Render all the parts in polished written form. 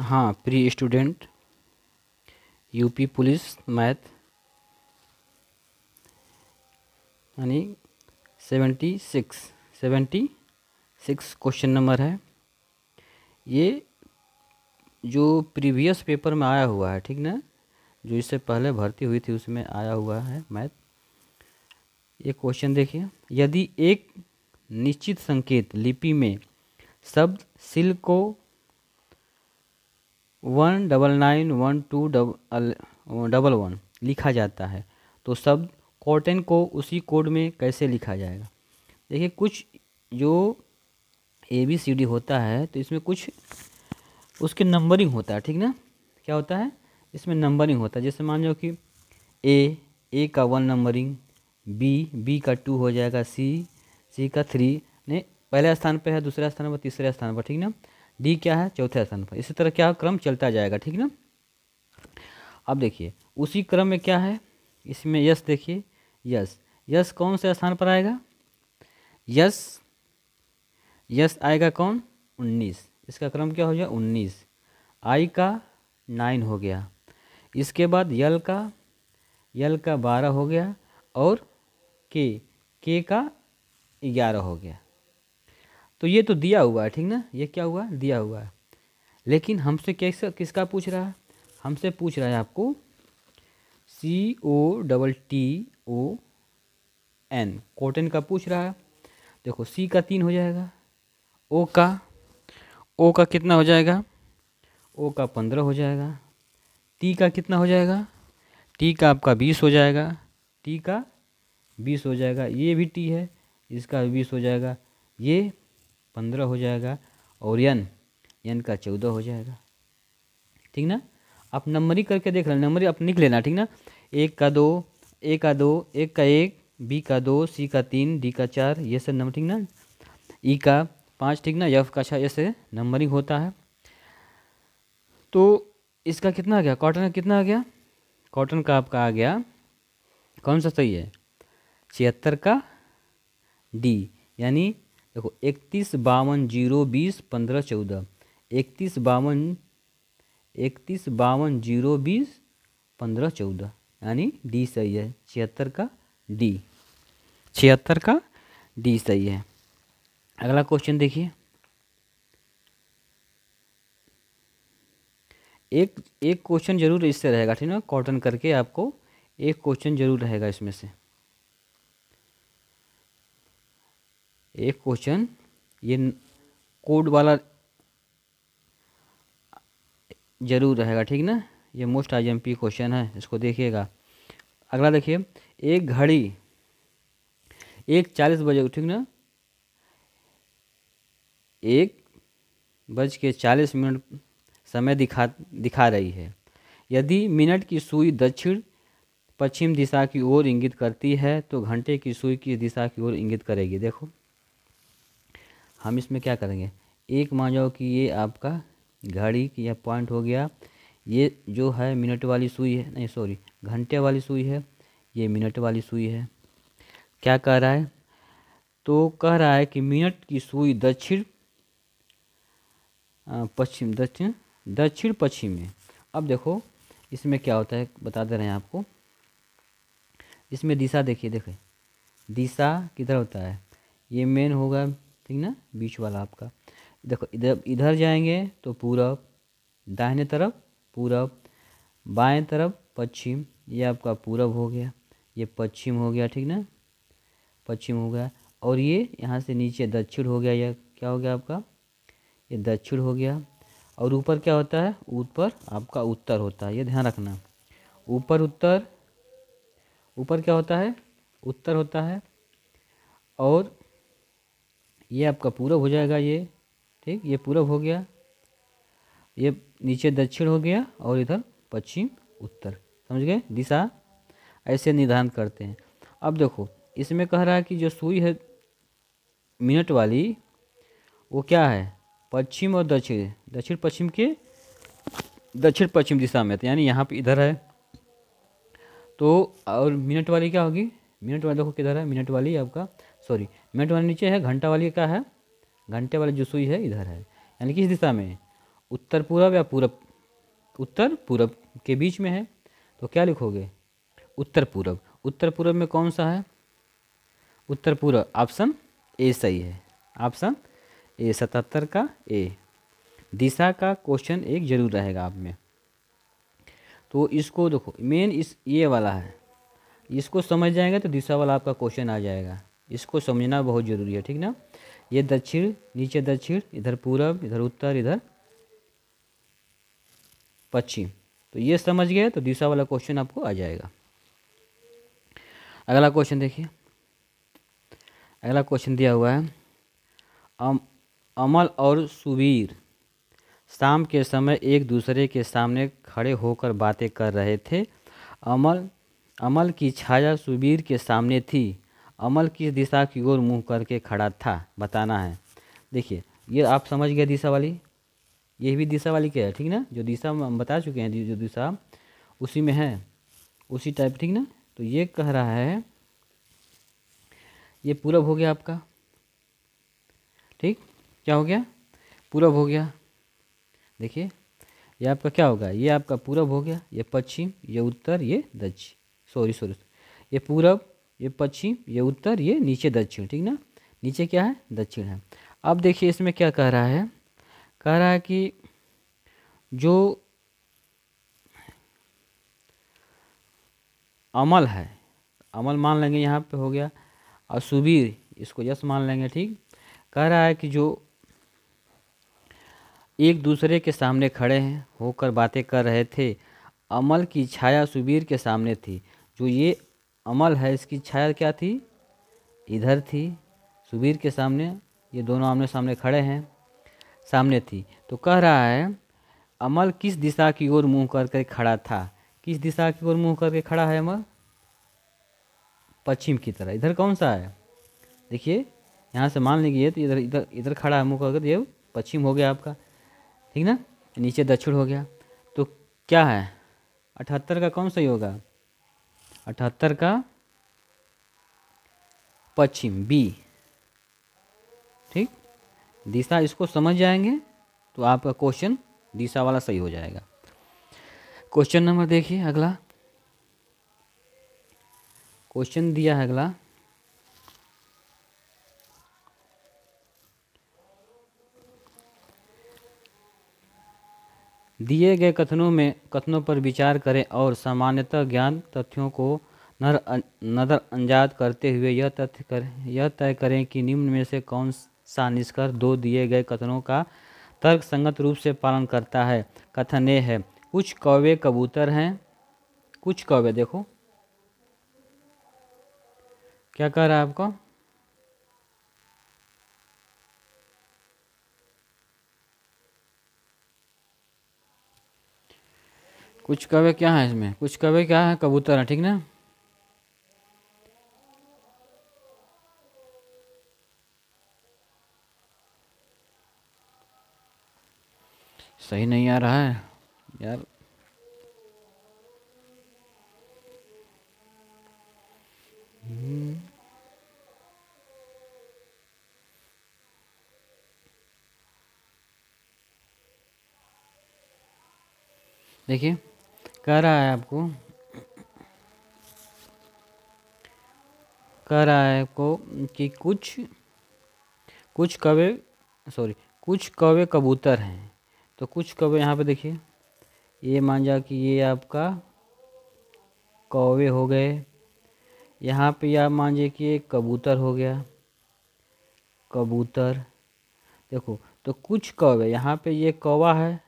हाँ, pre student UP police math यानी 76 question number है। ये जो प्रीवियस पेपर में आया हुआ है, ठीक ना, जो इससे पहले भर्ती हुई थी उसमें आया हुआ है मैथ। ये क्वेश्चन देखिए, यदि एक निश्चित संकेत लिपि में शब्द सिल्क को 1991211 लिखा जाता है तो शब्द कॉटन को उसी कोड में कैसे लिखा जाएगा। देखिए, कुछ जो ABCD होता है तो इसमें कुछ उसके नंबरिंग होता है, ठीक ना। क्या होता है इसमें नंबरिंग होता है। जैसे मान लो कि ए का 1 नंबरिंग, बी का 2 हो जाएगा, सी का 3 ने पहले स्थान पे है, दूसरे स्थान पर, तीसरे स्थान पर, ठीक ना। डी क्या है चौथे स्थान पर। इसी तरह क्या क्रम चलता जाएगा, ठीक ना। अब देखिए उसी क्रम में क्या है इसमें, यस देखिए, यस कौन से स्थान पर आएगा, यस आएगा कौन 19। इसका क्रम क्या हो गया 19। आई का 9 हो गया। इसके बाद यल का 12 हो गया और के का 11 हो गया। तो ये तो दिया हुआ है, ठीक ना, ये क्या हुआ दिया हुआ है। लेकिन हमसे किसका पूछ रहा है, हमसे पूछ रहा है आपको COTTON कॉटन का पूछ रहा है। देखो सी का 3 हो जाएगा, ओ का कितना हो जाएगा, ओ का 15 हो जाएगा, टी का कितना हो जाएगा, टी का आपका 20 हो जाएगा, टी का 20 हो जाएगा, ये भी टी है इसका 20 हो जाएगा, ये 15 हो जाएगा और एन का 14 हो जाएगा, ठीक ना। आप नंबरिंग करके देख लेना, नंबरिंग आप लिख लेना, ठीक ना। एक का 2, एक का 1, बी का 2, सी का 3, डी का 4, ये सब नंबर, ठीक ना। ई का 5, ठीक ना, एफ का 6, ऐसे नंबरिंग होता है। तो इसका कितना आ गया, कॉटन का कितना आ गया, कॉटन का आपका आ गया कौन सा सही है 76 का डी। यानी देखो 31 52 0 20 15 14, 31 52 0 20 15 14, यानी डी सही है, 76 का डी, 76 का डी सही है। अगला क्वेश्चन देखिए, एक क्वेश्चन जरूर इससे रहेगा, ठीक ना, कॉटन करके आपको एक क्वेश्चन जरूर रहेगा इसमें से, एक क्वेश्चन ये कोड वाला जरूर रहेगा, ठीक ना। ये मोस्ट IMP क्वेश्चन है, इसको देखिएगा। अगला देखिए, एक घड़ी 1:40 बजे, ठीक ना, 1:40 समय दिखा रही है। यदि मिनट की सुई दक्षिण पश्चिम दिशा की ओर इंगित करती है तो घंटे की सुई किस दिशा की ओर इंगित करेगी। देखो हम इसमें क्या करेंगे, एक मान जाओ कि ये आपका घड़ी की यह पॉइंट हो गया, ये जो है मिनट वाली सुई है, नहीं सॉरी घंटे वाली सुई है, ये मिनट वाली सुई है। क्या कह रहा है, तो कह रहा है कि मिनट की सुई दक्षिण पश्चिम में। अब देखो इसमें क्या होता है बता दे रहे हैं आपको, इसमें दिशा देखिए, दिशा किधर होता है, ये मेन होगा, ठीक ना, बीच वाला आपका। देखो इधर जाएंगे तो पूरब, दाहिने तरफ पूरब, बाएं तरफ पश्चिम, ये आपका पूरब हो गया, ये पश्चिम हो गया, ठीक ना, पश्चिम हो गया। और ये यहाँ से नीचे दक्षिण हो गया, यह क्या हो गया आपका, ये दक्षिण हो गया। और ऊपर क्या होता है, ऊपर आपका उत्तर होता है, ये ध्यान रखना, ऊपर उत्तर, ऊपर क्या होता है उत्तर होता है। और ये आपका पूरब हो जाएगा, ये ठीक, ये पूरब हो गया, ये नीचे दक्षिण हो गया और इधर पश्चिम उत्तर, समझ गए, दिशा ऐसे निर्धारण करते हैं। अब देखो इसमें कह रहा है कि जो सुई है मिनट वाली वो क्या है पश्चिम और दक्षिण पश्चिम के दक्षिण पश्चिम दिशा में, तो यानी यहाँ पे इधर है। तो और मिनट वाली क्या होगी, मिनट वाली देखो किधर है, मिनट वाली आपका सॉरी मिनट वाली नीचे है, घंटा वाली क्या है, घंटे वाली जो सुई है इधर है, यानी किस दिशा में उत्तर पूरब या पूरब, उत्तर पूरब के बीच में है, तो क्या लिखोगे? उत्तर पूरब। उत्तर पूरब में कौन सा है? उत्तर पूरब, ऑप्शन ए सही है, ऑप्शन ए 77 का ए। दिशा का क्वेश्चन एक जरूर रहेगा आप में। तो इसको देखो, मेन इस ये वाला है, इसको समझ जाएंगे तो दिशा वाला आपका क्वेश्चन आ जाएगा। इसको समझना बहुत ज़रूरी है, ठीक ना। ये दक्षिण, नीचे दक्षिण, इधर पूरब, इधर उत्तर, इधर पश्चिम, तो ये समझ गए तो दिशा वाला क्वेश्चन आपको आ जाएगा। अगला क्वेश्चन देखिए, अगला क्वेश्चन दिया हुआ है, अमल और सुबीर शाम के समय एक दूसरे के सामने खड़े होकर बातें कर रहे थे। अमल की छाया सुबीर के सामने थी। अमल किस दिशा की ओर मुंह करके खड़ा था, बताना है। देखिए ये आप समझ गए दिशा वाली, ये भी दिशा वाली क्या है, ठीक ना। जो दिशा हम बता चुके हैं, जो दिशा उसी में है, उसी टाइप, ठीक ना। तो ये कह रहा है, ये पूरब हो गया आपका, ठीक, क्या हो गया? पूरब हो गया। देखिए ये आपका क्या होगा? ये आपका पूरब हो गया, ये पश्चिम, ये उत्तर, ये दक्षिण, सॉरी, ये पूरब, ये पश्चिम, ये उत्तर, ये नीचे दक्षिण, ठीक ना। नीचे क्या है? दक्षिण है। अब देखिए इसमें क्या कह रहा है, कह रहा है कि जो अमल है, अमल मान लेंगे यहाँ पे हो गया, और सुबीर इसको यस मान लेंगे, ठीक। कह रहा है कि जो एक दूसरे के सामने खड़े हैं होकर बातें कर रहे थे। अमल की छाया सुबीर के सामने थी। जो ये अमल है, इसकी छाया क्या थी? इधर थी, सुबीर के सामने, ये दोनों आमने सामने खड़े हैं, सामने थी। तो कह रहा है अमल किस दिशा की ओर मुंह करके खड़ा था? किस दिशा की ओर मुंह करके खड़ा है अमल? पश्चिम की तरह। इधर कौन सा है? देखिए यहाँ से मान लीजिए तो इधर इधर इधर खड़ा है मुंह करके, ये पश्चिम हो गया आपका, ठीक ना। नीचे दक्षिण हो गया। तो क्या है? 78 का कौन सही होगा? 78 का पश्चिम, बी, ठीक। दिशा इसको समझ जाएंगे तो आपका क्वेश्चन दिशा वाला सही हो जाएगा। क्वेश्चन नंबर देखिए अगला, क्वेश्चन दिया है अगला, दिए गए कथनों पर विचार करें और सामान्यतः ज्ञात तथ्यों को नज़रअंदाज करते हुए यह तय करें कि निम्न में से कौन सा निष्कर्ष दो दिए गए कथनों का तर्कसंगत रूप से पालन करता है। कथन ए है, कुछ कौवे कबूतर हैं। कुछ कौवे, देखो क्या कह रहा है आपको? कुछ कौवे क्या है इसमें? कुछ कौवे क्या है? कबूतर है, ठीक ना। सही नहीं आ रहा है यार। देखिए कह रहा है आपको, कह रहा है आपको कि कुछ कौवे कबूतर हैं। तो कुछ कौवे यहाँ पे देखिए, ये मान जा कि ये आपका कौवे हो गए, यहाँ पे आप मान जाइए कि एक कबूतर हो गया, कबूतर। देखो तो कुछ कौवे, यहाँ पे ये कौवा है,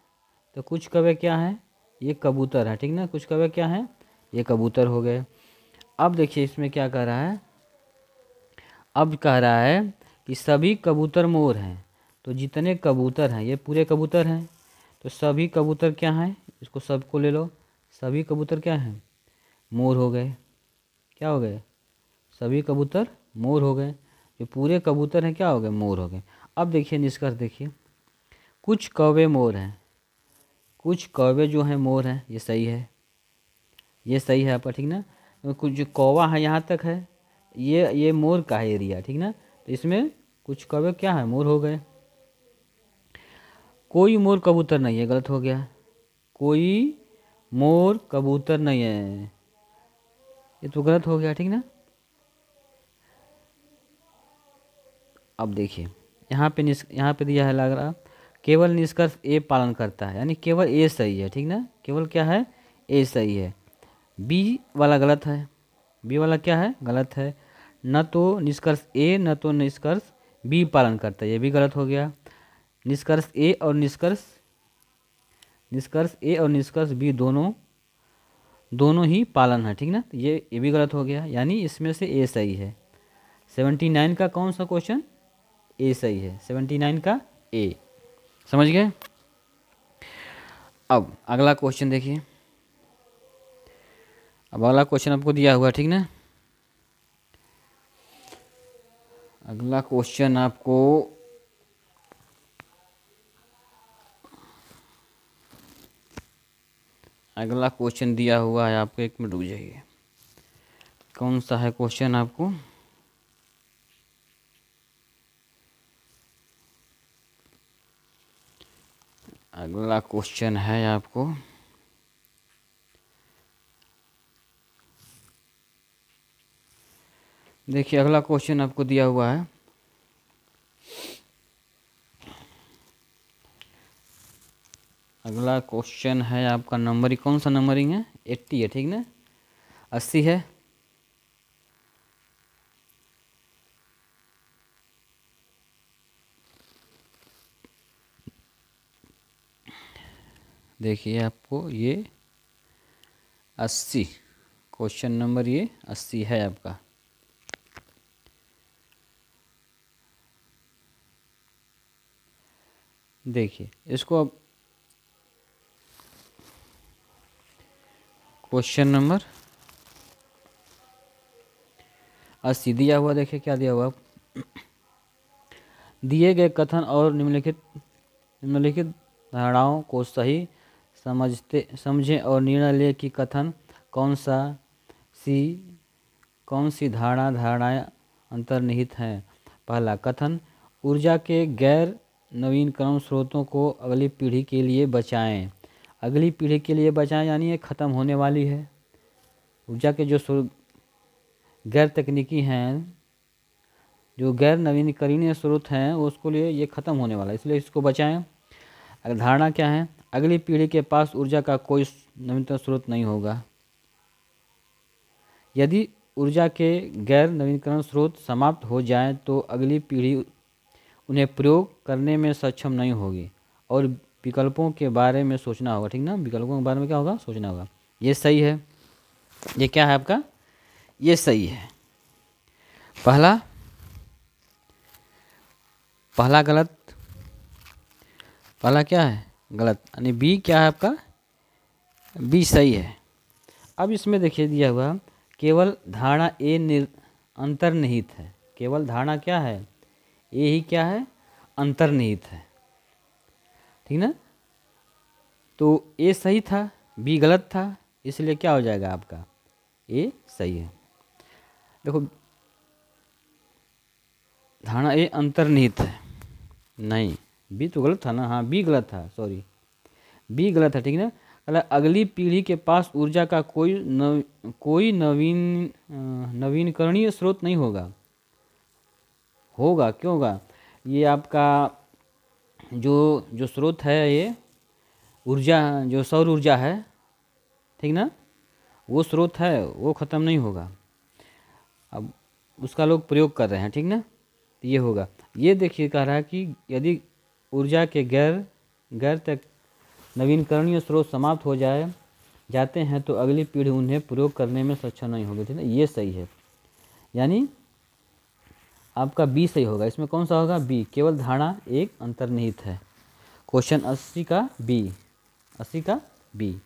तो कुछ कौवे क्या है? ये कबूतर है, ठीक ना। कुछ कौवे क्या है? ये कबूतर हो गए। अब देखिए इसमें क्या कह रहा है, अब कह रहा है कि सभी कबूतर मोर हैं। तो जितने कबूतर हैं ये पूरे कबूतर हैं, तो सभी कबूतर क्या हैं? इसको सबको ले लो, सभी कबूतर क्या हैं? मोर हो गए। क्या हो गए? सभी कबूतर मोर हो गए। जो पूरे कबूतर हैं क्या हो गए? मोर हो गए। अब देखिए निष्कर्ष देखिए, कुछ कौवे मोर हैं, कुछ कौवे जो हैं मोर हैं, ये सही है, ये सही है आपका, ठीक ना। तो कुछ जो कौवा है यहाँ तक है, ये मोर का है एरिया, ठीक ना। तो इसमें कुछ कौवे क्या है? मोर हो गए। कोई मोर कबूतर नहीं है, गलत हो गया। कोई मोर कबूतर नहीं है, ये तो गलत हो गया, ठीक ना। अब देखिए यहाँ पे दिया है लग रहा, केवल निष्कर्ष ए पालन करता है, यानी केवल ए सही है, ठीक ना। केवल क्या है, ए सही है। बी वाला गलत है, बी वाला क्या है, गलत है। न तो निष्कर्ष ए न तो निष्कर्ष बी पालन करता है, ये भी गलत हो गया। निष्कर्ष ए और निष्कर्ष बी दोनों ही पालन है, ठीक ना। तो ये भी गलत हो गया, यानी इसमें से ए सही है। 79 का कौन सा क्वेश्चन, ए सही है, 79 का ए, समझ गए। अब अगला क्वेश्चन देखिए, अब अगला क्वेश्चन आपको दिया हुआ, ठीक ना। अगला क्वेश्चन आपको दिया हुआ है आपको, 1 मिनट रुक जाइए। कौन सा है क्वेश्चन आपको, अगला क्वेश्चन है आपको देखिए, अगला क्वेश्चन आपको दिया हुआ है, अगला क्वेश्चन है आपका नंबरिंग, कौन सा नंबरिंग है, 80 है, ठीक ना, 80 है। देखिए आपको ये 80 क्वेश्चन नंबर ये 80 है आपका। देखिए इसको अब क्वेश्चन नंबर 80 दिया हुआ, देखिए क्या दिया हुआ, दिए गए कथन और निम्नलिखित धारणाओं को सही समझें और निर्णय लें कि कथन कौन सी धारणाएं अंतर्निहित हैं। पहला कथन, ऊर्जा के गैर नवीनकरण स्रोतों को अगली पीढ़ी के लिए बचाएं। अगली पीढ़ी के लिए बचाएं यानी ये ख़त्म होने वाली है। ऊर्जा के जो गैर तकनीकी हैं, जो गैर नवीनीकरणीय स्रोत हैं, उसको लिए ये ख़त्म होने वाला है, इसलिए इसको बचाएं। अगर धारणा क्या है, अगली पीढ़ी के पास ऊर्जा का कोई नवीनतम स्रोत नहीं होगा। यदि ऊर्जा के गैर नवीनीकरण स्रोत समाप्त हो जाएं तो अगली पीढ़ी उन्हें प्रयोग करने में सक्षम नहीं होगी और विकल्पों के बारे में सोचना होगा, ठीक ना। विकल्पों के बारे में क्या होगा, सोचना होगा। ये सही है, ये क्या है आपका, ये सही है। पहला गलत, पहला क्या है, गलत, यानी बी क्या है आपका, बी सही है। अब इसमें देखिए दिया हुआ, केवल धारणा ए अंतर्निहित है। केवल धारणा क्या है, ए ही क्या है, अंतर्निहित है, ठीक ना। तो ए सही था, बी गलत था, इसलिए क्या हो जाएगा आपका, ए सही है। देखो धारणा ए अंतर्निहित है, नहीं, बी तो गलत था ना, हाँ बी गलत था, सॉरी बी गलत है, ठीक ना। अगली पीढ़ी के पास ऊर्जा का कोई नवीनकरणीय स्रोत नहीं होगा। क्यों होगा, ये आपका जो स्रोत है, ये ऊर्जा जो सौर ऊर्जा है, ठीक ना, वो स्रोत है, वो ख़त्म नहीं होगा। अब उसका लोग प्रयोग कर रहे हैं, ठीक ना, ये होगा। ये देखिए कह रहा है कि यदि ऊर्जा के गैर तक नवीनकरणीय स्रोत समाप्त हो जाते हैं तो अगली पीढ़ी उन्हें प्रयोग करने में सक्षम नहीं होगी, ठीक ना। ये सही है, यानी आपका बी सही होगा। इसमें कौन सा होगा, बी, केवल धारणा एक अंतर्निहित है। क्वेश्चन 80 का बी, 80 का बी।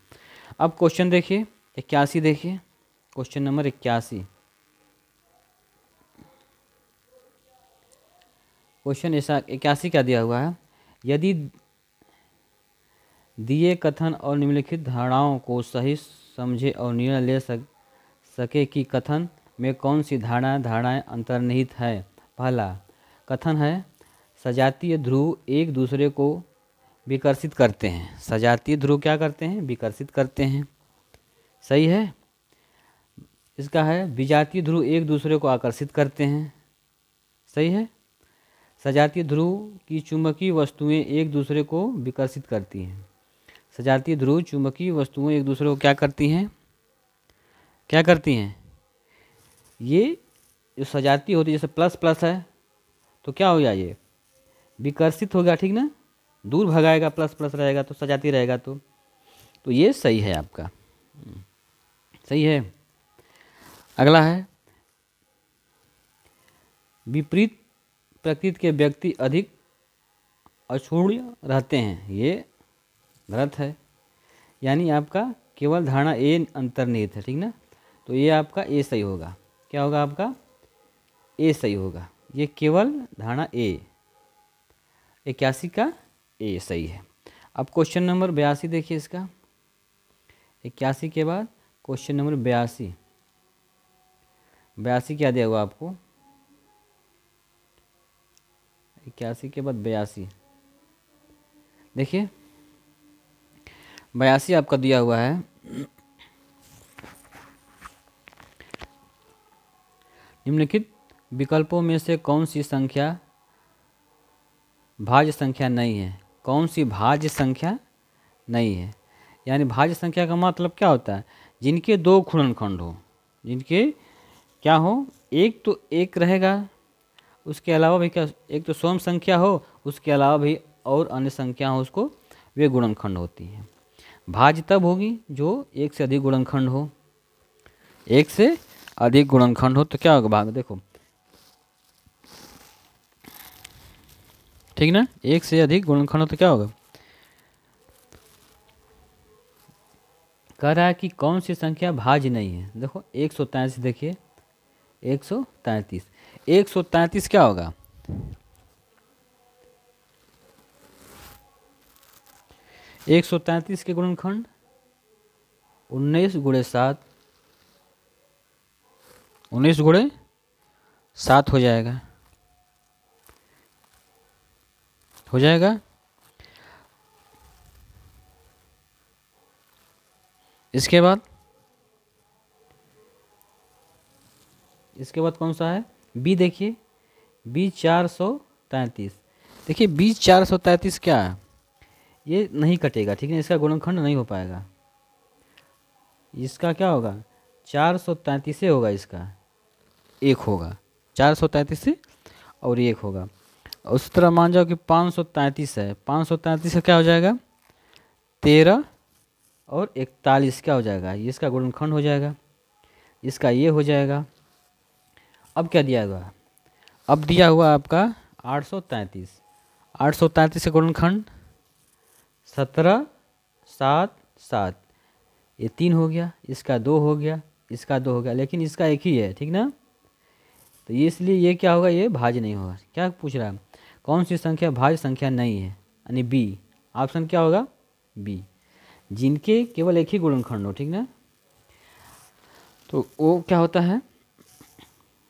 अब क्वेश्चन देखिए 81, देखिए क्वेश्चन नंबर 81। क्वेश्चन ऐसा 81 का दिया हुआ है, यदि दिए कथन और निम्नलिखित धारणाओं को सही समझे और निर्णय ले सके कि कथन में कौन सी धारणाएं अंतर्निहित है। पहला कथन है, सजातीय ध्रुव एक दूसरे को विकर्षित करते हैं। सजातीय ध्रुव क्या करते हैं? विकर्षित करते हैं। सही है। इसका है विजातीय ध्रुव एक दूसरे को आकर्षित करते हैं। सही है। सजातीय ध्रुव की चुंबकीय वस्तुएं एक दूसरे को विकर्षित करती हैं। सजातीय ध्रुव चुंबकीय वस्तुएं एक दूसरे को क्या करती हैं? क्या करती हैं? ये जो सजातीय होती है, जैसे प्लस प्लस है तो क्या हो गया? ये विकर्षित हो गया, ठीक ना, दूर भगाएगा, प्लस प्लस रहेगा तो सजातीय रहेगा। तो ये सही है आपका। सही है। अगला है विपरीत प्रकृति के व्यक्ति अधिक अक्षुण्ण रहते हैं। ये गलत है, यानी आपका केवल धारणा ए अंतर्निहित है, ठीक ना। तो ये आपका ए सही होगा। क्या होगा आपका? ए सही होगा। ये केवल धारणा ए, 81 का ए सही है। अब क्वेश्चन नंबर 82 देखिए इसका। 81 के बाद क्वेश्चन नंबर 82। 82 क्या दिया हुआ आपको? 81 के बाद 82 देखिए। 82 आपका दिया हुआ है निम्नलिखित विकल्पों में से कौन सी संख्या भाज्य संख्या नहीं है? कौन सी भाज्य संख्या नहीं है? यानी भाज्य संख्या का मतलब क्या होता है? जिनके दो गुणनखंड हो, जिनके क्या हो, एक तो एक रहेगा, उसके अलावा भी क्या, एक तो सम संख्या हो, उसके अलावा भी और अन्य संख्या हो, उसको वे गुणनखंड होती हैं। भाज्य तब होगी जो एक से अधिक गुणनखंड हो। एक से अधिक गुणनखंड हो तो क्या होगा भाग? देखो ठीक ना, एक से अधिक गुणनखंड हो तो क्या होगा? कह रहा है कि कौन सी संख्या भाज्य नहीं है। देखो 133 देखिए, 133। 133 क्या होगा? 133 के गुणनखंड 19 गुणे 7, 19 गुणे 7 हो जाएगा, हो जाएगा। इसके बाद कौन सा है? बी देखिए, बी 433। देखिए बी 433 क्या है? ये नहीं कटेगा, ठीक है, इसका गुणनखंड नहीं हो पाएगा। इसका क्या होगा? 433 से होगा, इसका एक होगा, 433 से और एक होगा। उस तरह मान जाओ कि 533 है, 533 से क्या हो जाएगा? 13 और 41 क्या हो जाएगा? ये इसका गुणनखंड हो जाएगा, इसका ये हो जाएगा। अब क्या दिया हुआ? अब दिया हुआ आपका 833। 833 का गुणनखंड 17, 7, 7, ये 3 हो गया, इसका 2 हो गया, इसका 2 हो गया, लेकिन इसका एक ही है, ठीक ना। तो ये इसलिए ये क्या होगा? ये भाज्य नहीं होगा। क्या पूछ रहा है? कौन सी संख्या भाज्य संख्या नहीं है? यानी बी ऑप्शन क्या होगा? बी, जिनके केवल एक ही गुणनखंड हो, ठीक ना, तो वो क्या होता है?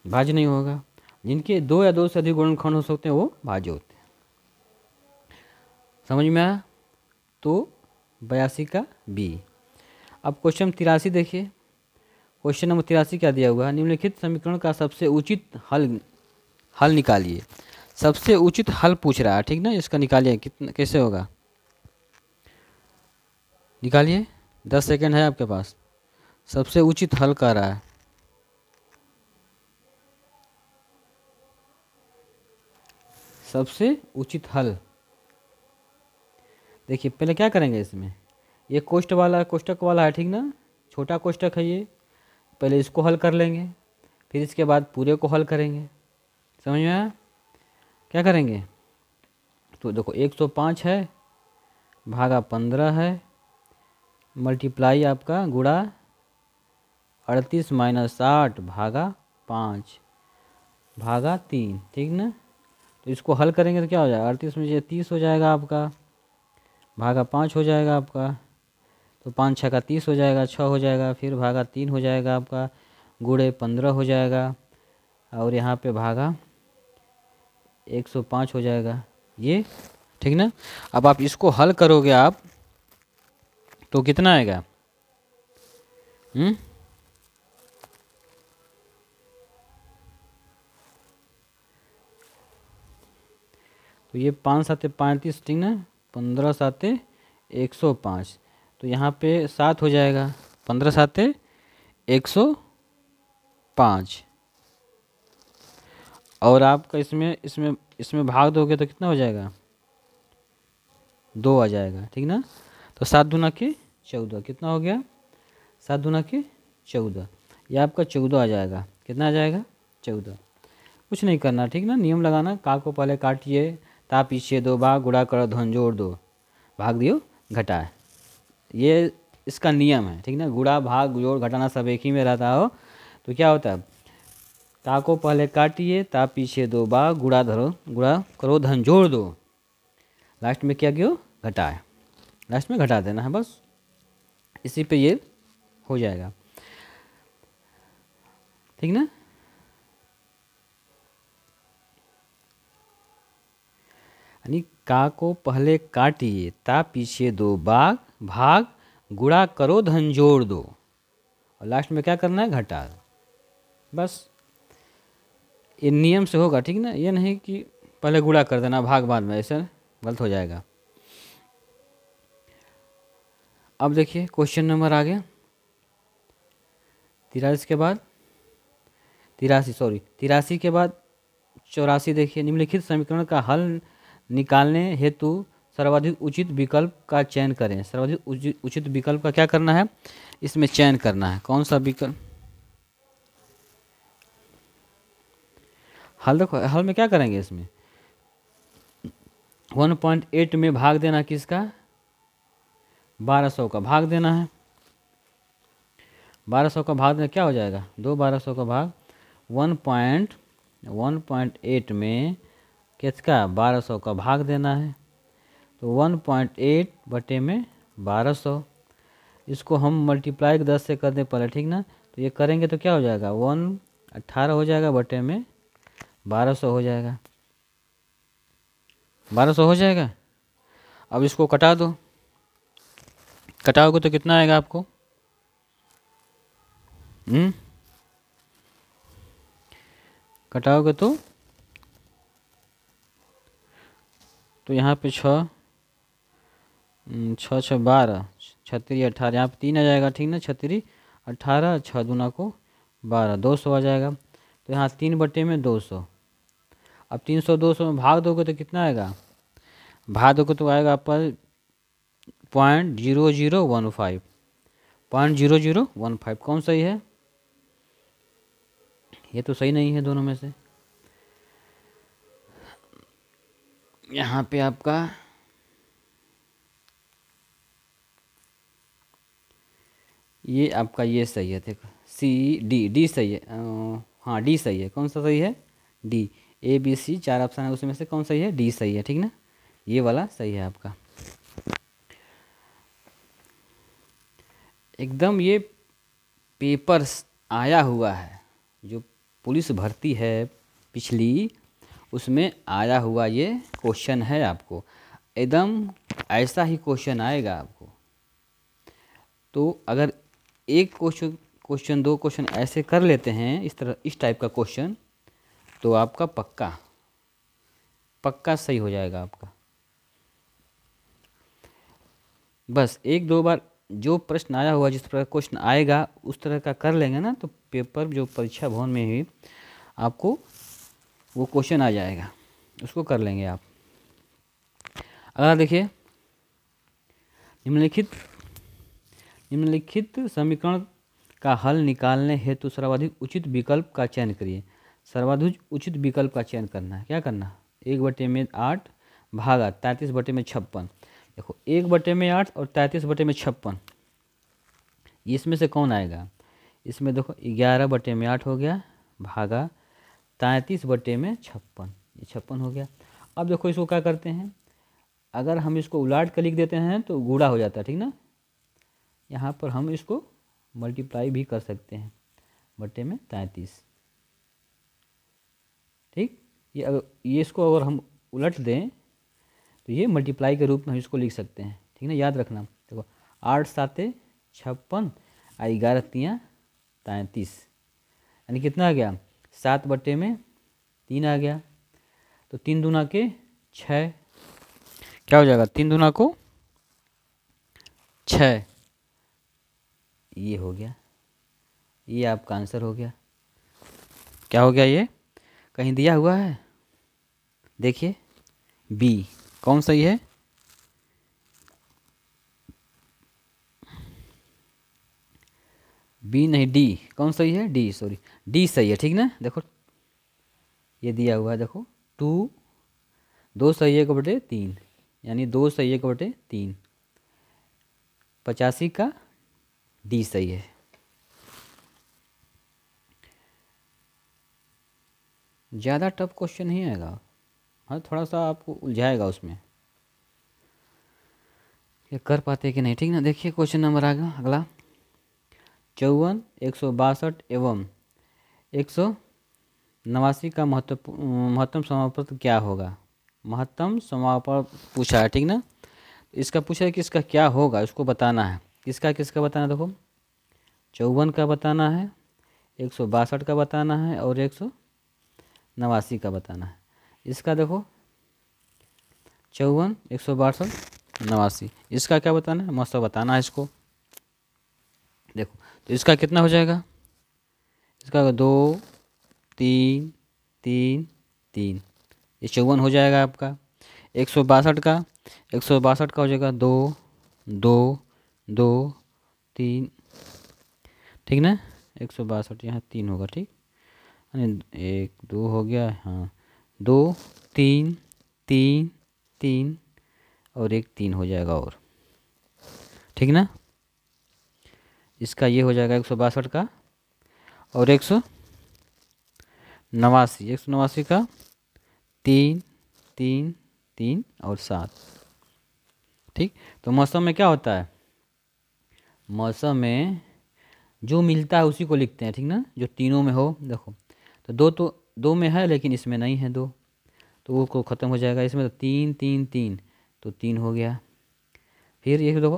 भाज्य नहीं होगा। जिनके दो या दो से अधिक गुणनखंड हो सकते हैं वो भाज्य होते हैं। समझ में आया? तो 82 का बी। अब क्वेश्चन 83 देखिए। क्वेश्चन नंबर 83 क्या दिया हुआ है? निम्नलिखित समीकरण का सबसे उचित हल निकालिए। सबसे उचित हल पूछ रहा है, ठीक ना। इसका निकालिए, कितना कैसे होगा? निकालिए, 10 सेकेंड है आपके पास। सबसे उचित हल कह रहा है। सबसे उचित हल देखिए, पहले क्या करेंगे इसमें? ये कोष्टक वाला है, ठीक ना, छोटा कोष्टक है ये। पहले इसको हल कर लेंगे, फिर इसके बाद पूरे को हल करेंगे। समझ में आया? क्या करेंगे? तो देखो 105 है, भागा 15 है, मल्टीप्लाई आपका गुणा 38 माइनस 8 भागा 5 भागा 3, ठीक ना। तो इसको हल करेंगे तो क्या हो जाएगा? 38 में 30 हो जाएगा आपका, भागा 5 हो जाएगा आपका, तो 5 6 का 30 हो जाएगा, 6 हो जाएगा, फिर भागा 3 हो जाएगा आपका, गुणे 15 हो जाएगा, और यहाँ पे भागा 105 हो जाएगा। ये ठीक ना। अब आप इसको हल करोगे आप तो कितना आएगा? तो ये 5 साते 35, ठीक ना, 15 साते 105, तो यहाँ पे 7 हो जाएगा, 15 साते 105, और आपका इसमें इसमें इसमें भाग दोगे तो कितना हो जाएगा? 2 आ जाएगा, ठीक ना। तो 7 दूना के 14, कितना हो गया? 7 दूना के 14, ये आपका 14 आ जाएगा। कितना आ जाएगा? 14। कुछ नहीं करना, ठीक ना, नियम लगाना, का को पहले काटिए, ता पीछे दो, भाग गुणा करो धन जोड़ दो, भाग दियो घटाए, ये इसका नियम है, ठीक ना। गुणा भाग जोड़ घटाना सब एक ही में रहता हो तो क्या होता है? ता को पहले काटिए, ता पीछे दो, भाग गुणा धरो, गुणा करो धन जोड़ दो, लास्ट में क्या क्यों? घटाए, लास्ट में घटा देना है बस, इसी पे ये हो जाएगा, ठीक ना। यानी का को पहले काटिए, ता पीछे दो, बाग भाग गुणा करो धन जोड़ दो, और लास्ट में क्या करना है? घटा दो, बस ये नियम से होगा, ठीक ना। ये नहीं कि पहले गुणा कर देना भाग बाद में, ऐसे गलत हो जाएगा। अब देखिए क्वेश्चन नंबर आ गया 43 के बाद 83 के बाद 84। देखिए, निम्नलिखित समीकरण का हल निकालने हेतु सर्वाधिक उचित विकल्प का चयन करें। सर्वाधिक उचित विकल्प का क्या करना है? इसमें चयन करना है, कौन सा विकल्प? हल देखो, हल में क्या करेंगे? इसमें 1.8 में भाग देना, किसका? 1200 का भाग देना है, 1200 का भाग देना क्या हो जाएगा? 2 1200 का भाग 1.8 में किसका? 1200 का भाग देना है, तो 1.8 बटे में 1200, इसको हम मल्टीप्लाई 10 से कर दें पहले, ठीक ना। तो ये करेंगे तो क्या हो जाएगा? 18 हो जाएगा बटे में 1200 हो जाएगा, 1200 हो जाएगा। अब इसको कटा दो, कटाओगे तो कितना आएगा आपको? कटाओगे तो यहाँ पे 6 6 6 12, 36 18, यहाँ पे 3 आ जाएगा, ठीक ना। 36 18, 6 दूना को 12, 200 आ जाएगा, तो यहाँ 3 बटे में 200। अब 300 200 में भाग दोगे तो कितना आएगा? भाग दोगे तो आएगा आपका 0.0015, 0.0015। कौन सही है? ये तो सही नहीं है दोनों में से। यहाँ पे आपका ये आपका ये सही है, देखो डी सही है, हाँ डी सही है। कौन सा सही है? D. A B C 4 option है, उसमें से कौन सही है? डी सही है, ठीक ना, ये वाला सही है आपका। एकदम ये पेपर्स आया हुआ है, जो पुलिस भर्ती है पिछली, उसमें आया हुआ ये क्वेश्चन है, आपको एकदम ऐसा ही क्वेश्चन आएगा आपको। तो अगर एक क्वेश्चन 2 क्वेश्चन ऐसे कर लेते हैं, इस तरह इस टाइप का क्वेश्चन, तो आपका पक्का सही हो जाएगा आपका। बस 1-2 बार जो प्रश्न आया हुआ, जिस तरह क्वेश्चन आएगा उस तरह का कर लेंगे ना, तो पेपर जो परीक्षा भवन में ही आपको वो क्वेश्चन आ जाएगा, उसको कर लेंगे आप। अगला देखिए, निम्नलिखित समीकरण का हल निकालने हेतु सर्वाधिक उचित विकल्प का चयन करिए। सर्वाधिक उचित विकल्प का चयन करना है, क्या करना? 1/8 भागा 33/56। देखो 1/8 और 33/56, इसमें से कौन आएगा? इसमें देखो 11/8 हो गया, भागा 33/56, ये 56 हो गया। अब देखो इसको क्या करते हैं, अगर हम इसको उलाट कर लिख देते हैं तो गुणा हो जाता है, ठीक ना। यहाँ पर हम इसको मल्टीप्लाई भी कर सकते हैं, बटे में 33, ठीक। ये इसको अगर हम उलट दें तो ये मल्टीप्लाई के रूप में हम इसको लिख सकते हैं, ठीक है ना। याद रखना, देखो 8 साते 56 और 11 तियाँ 33, यानी कितना आ गया 7/3 आ गया। तो 3 दूना के 6, क्या हो जाएगा 3 दूना को 6, ये हो गया, ये आपका आंसर हो गया। क्या हो गया, ये कहीं दिया हुआ है, देखिए बी कौन सही है, बी नहीं डी, कौन सही है, डी, सॉरी डी सही है, ठीक ना। देखो ये दिया हुआ है, देखो 2 सही है 1/3, यानी 2 सही है 1/3, 85 का डी सही है। ज़्यादा टफ क्वेश्चन नहीं आएगा, हाँ थोड़ा सा आपको उलझाएगा उसमें, ये कर पाते कि नहीं, ठीक ना। देखिए क्वेश्चन नंबर आगे अगला, 54, 162 एवं 189 का महत्तम समापन क्या होगा। महत्तम समापन पूछा है, ठीक ना। इसका पूछा है कि इसका क्या होगा, उसको बताना है। किसका किसका बताना है, देखो 54 का बताना है, 162 का बताना है और 189 का बताना है। इसका देखो 54, 162, 89, इसका क्या बताना है, मस्त बताना है इसको। देखो तो इसका कितना हो जाएगा, इसका 2 3 3 3, ये 54 हो जाएगा आपका। 162 का, 162 का हो जाएगा 2 2 2 3, ठीक ना। 162 यहाँ 3 होगा, ठीक, यानी 1 2 हो गया, हाँ 2 3 3 3 और 1 3 हो जाएगा, और ठीक ना। इसका ये हो जाएगा 162 का, और 189 का 3 3 3 और 7, ठीक। तो मौसम में क्या होता है, मौसम में जो मिलता है उसी को लिखते हैं, ठीक ना, जो तीनों में हो। देखो तो 2 में है लेकिन इसमें नहीं है 2, तो वो को ख़त्म हो जाएगा। इसमें तो 3 3 3, तो 3 हो गया। फिर ये देखो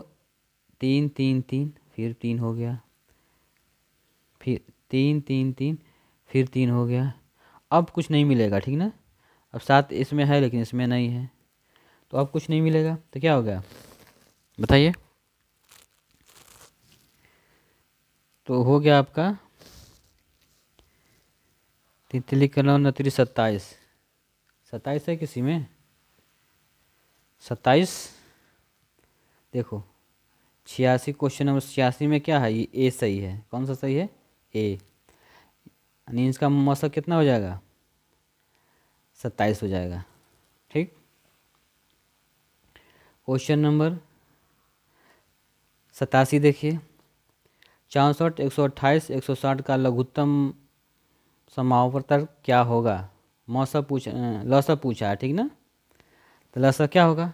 3 3 3, फिर 3 हो गया, फिर 3 3 3, फिर 3 हो गया। अब कुछ नहीं मिलेगा, ठीक ना। अब 7 इसमें है लेकिन इसमें नहीं है, तो अब कुछ नहीं मिलेगा, तो क्या हो गया बताइए। तो हो गया आपका तितली का नाम नतरी 27, 27 है किसी में 27। देखो 86, क्वेश्चन नंबर 86 में क्या है, ये ए सही है, कौन सा सही है, ए, यानी इसका मौसम कितना हो जाएगा 27 हो जाएगा, ठीक। क्वेश्चन नंबर 87 देखिए, 64, 128, 160 का लघुत्तम समावर्तक क्या होगा। मौसम लसा पूछा है, ठीक ना। तो लसा क्या होगा,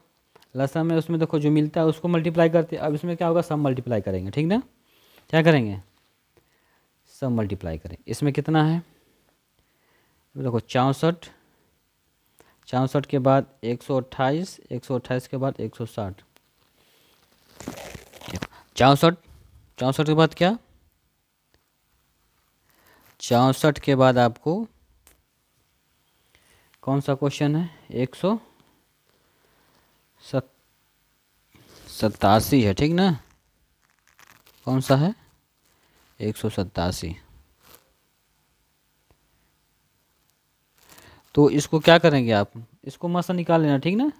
लसा में उसमें देखो जो मिलता है उसको मल्टीप्लाई करते हैं। अब इसमें क्या होगा, सब मल्टीप्लाई करेंगे, ठीक ना। क्या करेंगे, सब मल्टीप्लाई करें। इसमें कितना है, देखो 64, 64 के बाद 128, 128 के बाद 160, 64, 64 के बाद क्या, 64 के बाद आपको कौन सा क्वेश्चन है, 187 है, ठीक ना। कौन सा है, 187। तो इसको क्या करेंगे आप, इसको मसा निकाल लेना, ठीक ना।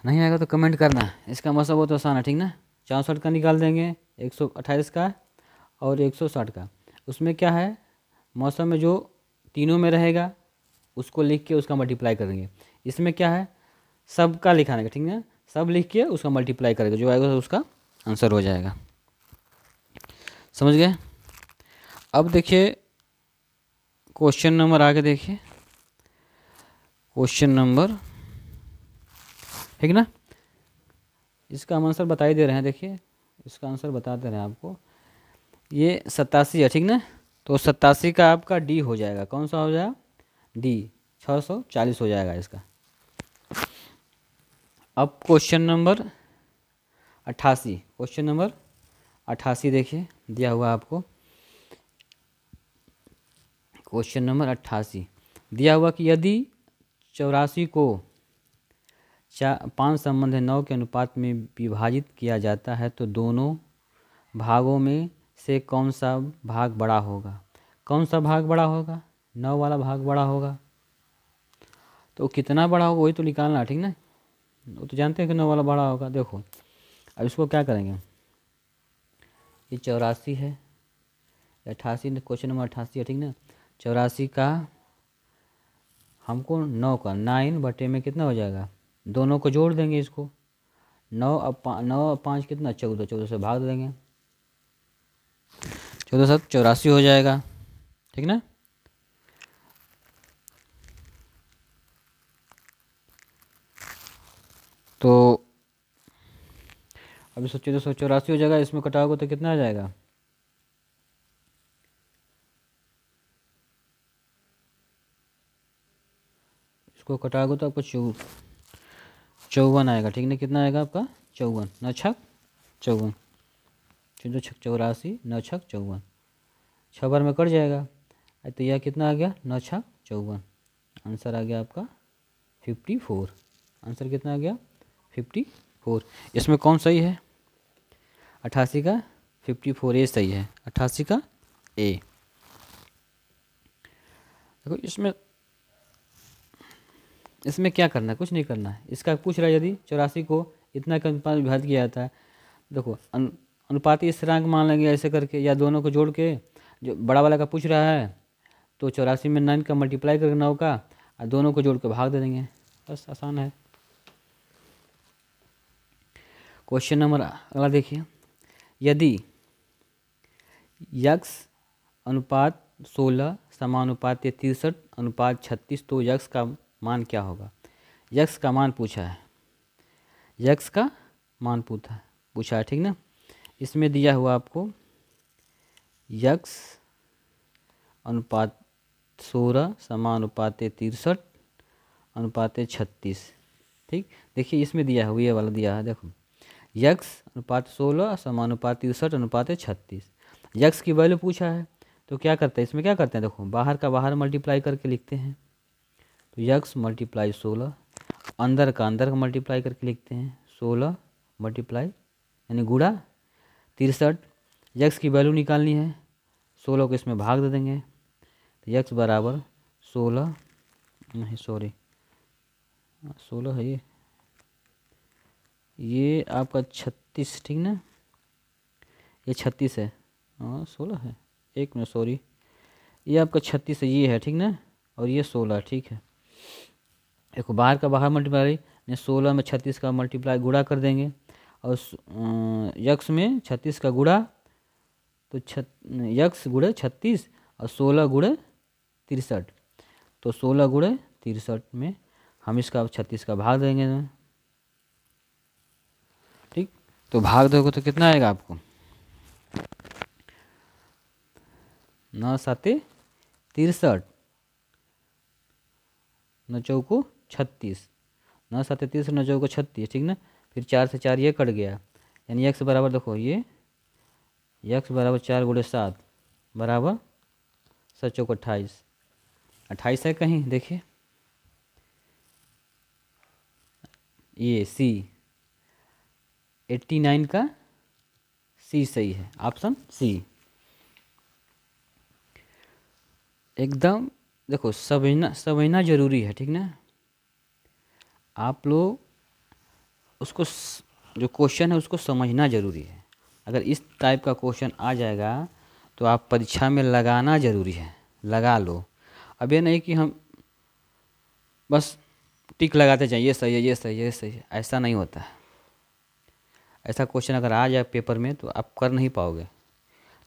नहीं आएगा तो कमेंट करना। इसका मसा बहुत आसान है, ठीक ना। 64 का निकाल देंगे, 128 का और 160 का। उसमें क्या है, मौसम में जो तीनों में रहेगा उसको लिख के उसका मल्टीप्लाई करेंगे। इसमें क्या है, सब का लिखाने का, ठीक है, सब लिख के उसका मल्टीप्लाई करेंगे, जो आएगा उसका आंसर हो जाएगा। समझ गए। अब देखिए क्वेश्चन नंबर आगे देखिए, क्वेश्चन नंबर, ठीक ना। इसका हम आंसर बता ही दे रहे हैं, देखिए इसका आंसर बता दे रहे हैं आपको। ये 87 है, ठीक ना। तो 87 का आपका डी हो जाएगा, कौन सा हो जाएगा, डी 640 हो जाएगा इसका। अब क्वेश्चन नंबर 88, क्वेश्चन नंबर 88 देखिए दिया हुआ आपको। क्वेश्चन नंबर 88 दिया हुआ कि यदि 84 को 5 संबंध 9 के अनुपात में विभाजित किया जाता है तो दोनों भागों में से कौन सा भाग बड़ा होगा। कौन सा भाग बड़ा होगा? 9 वाला भाग बड़ा होगा। तो कितना बड़ा होगा वही तो निकालना, ठीक ना। वो तो जानते हैं कि 9 वाला बड़ा होगा। देखो अब इसको क्या करेंगे, ये 84 है, 88, क्वेश्चन नंबर 88 है, ठीक ना। 84 का हमको 9 का 9 बटे में कितना हो जाएगा, दोनों को जोड़ देंगे इसको। 9 अब 5 कितना, 14, 14 से भाग देंगे, 14 7 84 हो जाएगा, ठीक ना। तो अभी 1484 हो जाएगा, इसमें कटाओगे तो कितना आ जाएगा, इसको कटाओगे तो आपको 54 आएगा, ठीक ना। कितना आएगा आपका 54, 9 छक 54, 14 छक 84, 9 छक 54, 6 बार में कट जाएगा। तो यह कितना आ गया, 9 छक 54, आंसर आ गया आपका 54। आंसर कितना आ गया 54। इसमें कौन सही है, 88 का 54 ए सही है, 88 का ए। देखो इसमें क्या करना है, कुछ नहीं करना है। इसका पूछ रहा है यदि 84 को इतना के अनुपात में विभाजित किया जाता है। देखो अनुपाती स्थिरांक मान लेंगे ऐसे करके, या दोनों को जोड़ के, जो बड़ा वाला का पूछ रहा है तो 84 में 9 का मल्टीप्लाई करके 9 का, और दोनों को जोड़ के भाग दे देंगे, बस आसान है। क्वेश्चन नंबर अगला देखिए, यदि यक्स अनुपात 16 समानुपात 63 अनुपात 36 तो यक्स का मान क्या होगा। यक्स का मान पूछा है, यक्स का मान पूछा है, ठीक ना। इसमें दिया हुआ आपको यक्स अनुपात 16 समानुपात 63 अनुपात 36, ठीक। देखिए इसमें दिया हुआ, ये वाला दिया है, देखो यक्स अनुपात 16 समानुपात 63 अनुपात 36। यक्स की वैल्यू पूछा है तो क्या करते हैं, इसमें क्या करते हैं, देखो बाहर का बाहर मल्टीप्लाई करके लिखते हैं, तो यक्स मल्टीप्लाई 16, अंदर का अंदर का मल्टीप्लाई करके लिखते हैं, 16 मल्टीप्लाई यानी गुणा 63। यक्स की वैल्यू निकालनी है, 16 को इसमें भाग दे देंगे, तो यक्स बराबर 16, नहीं सॉरी 16 है ये आपका 36, ठीक ना, ये 36 है, हाँ 16 है, एक मिनट सॉरी, ये आपका 36 है, ये है, ठीक ना, और ये 16, ठीक है। देखो बाहर का बाहर मल्टीप्लाई, 16 में 36 का मल्टीप्लाई गुणा कर देंगे, और यक्स में 36 का गुणा, तो यक्स गुणे 36 और 16 गुणे 63, तो 16 गुणे 63 में हम इसका 36 का भाग देंगे, ठीक। तो भाग दोगे तो कितना आएगा आपको, 9 7 63, 9 चौको 36, 9 7 33, 9 चौको 36, ठीक ना। फिर 4 से 4 ये कट गया, यानी यक्स बराबर, देखो ये यक्स बराबर 4 गुणे 7 बराबर 7 चौको 28, 28 है कहीं, देखिए ये सी 89 का सी सही है, ऑप्शन सी एकदम। देखो समझना जरूरी है, ठीक ना। आप लोग उसको जो क्वेश्चन है उसको समझना जरूरी है। अगर इस टाइप का क्वेश्चन आ जाएगा तो आप परीक्षा में लगाना जरूरी है, लगा लो। अब ये नहीं कि हम बस टिक लगाते जाए, ये सही है, ये सही है, ये सही है, ऐसा नहीं होता है। ऐसा क्वेश्चन अगर आ जाए पेपर में तो आप कर नहीं पाओगे।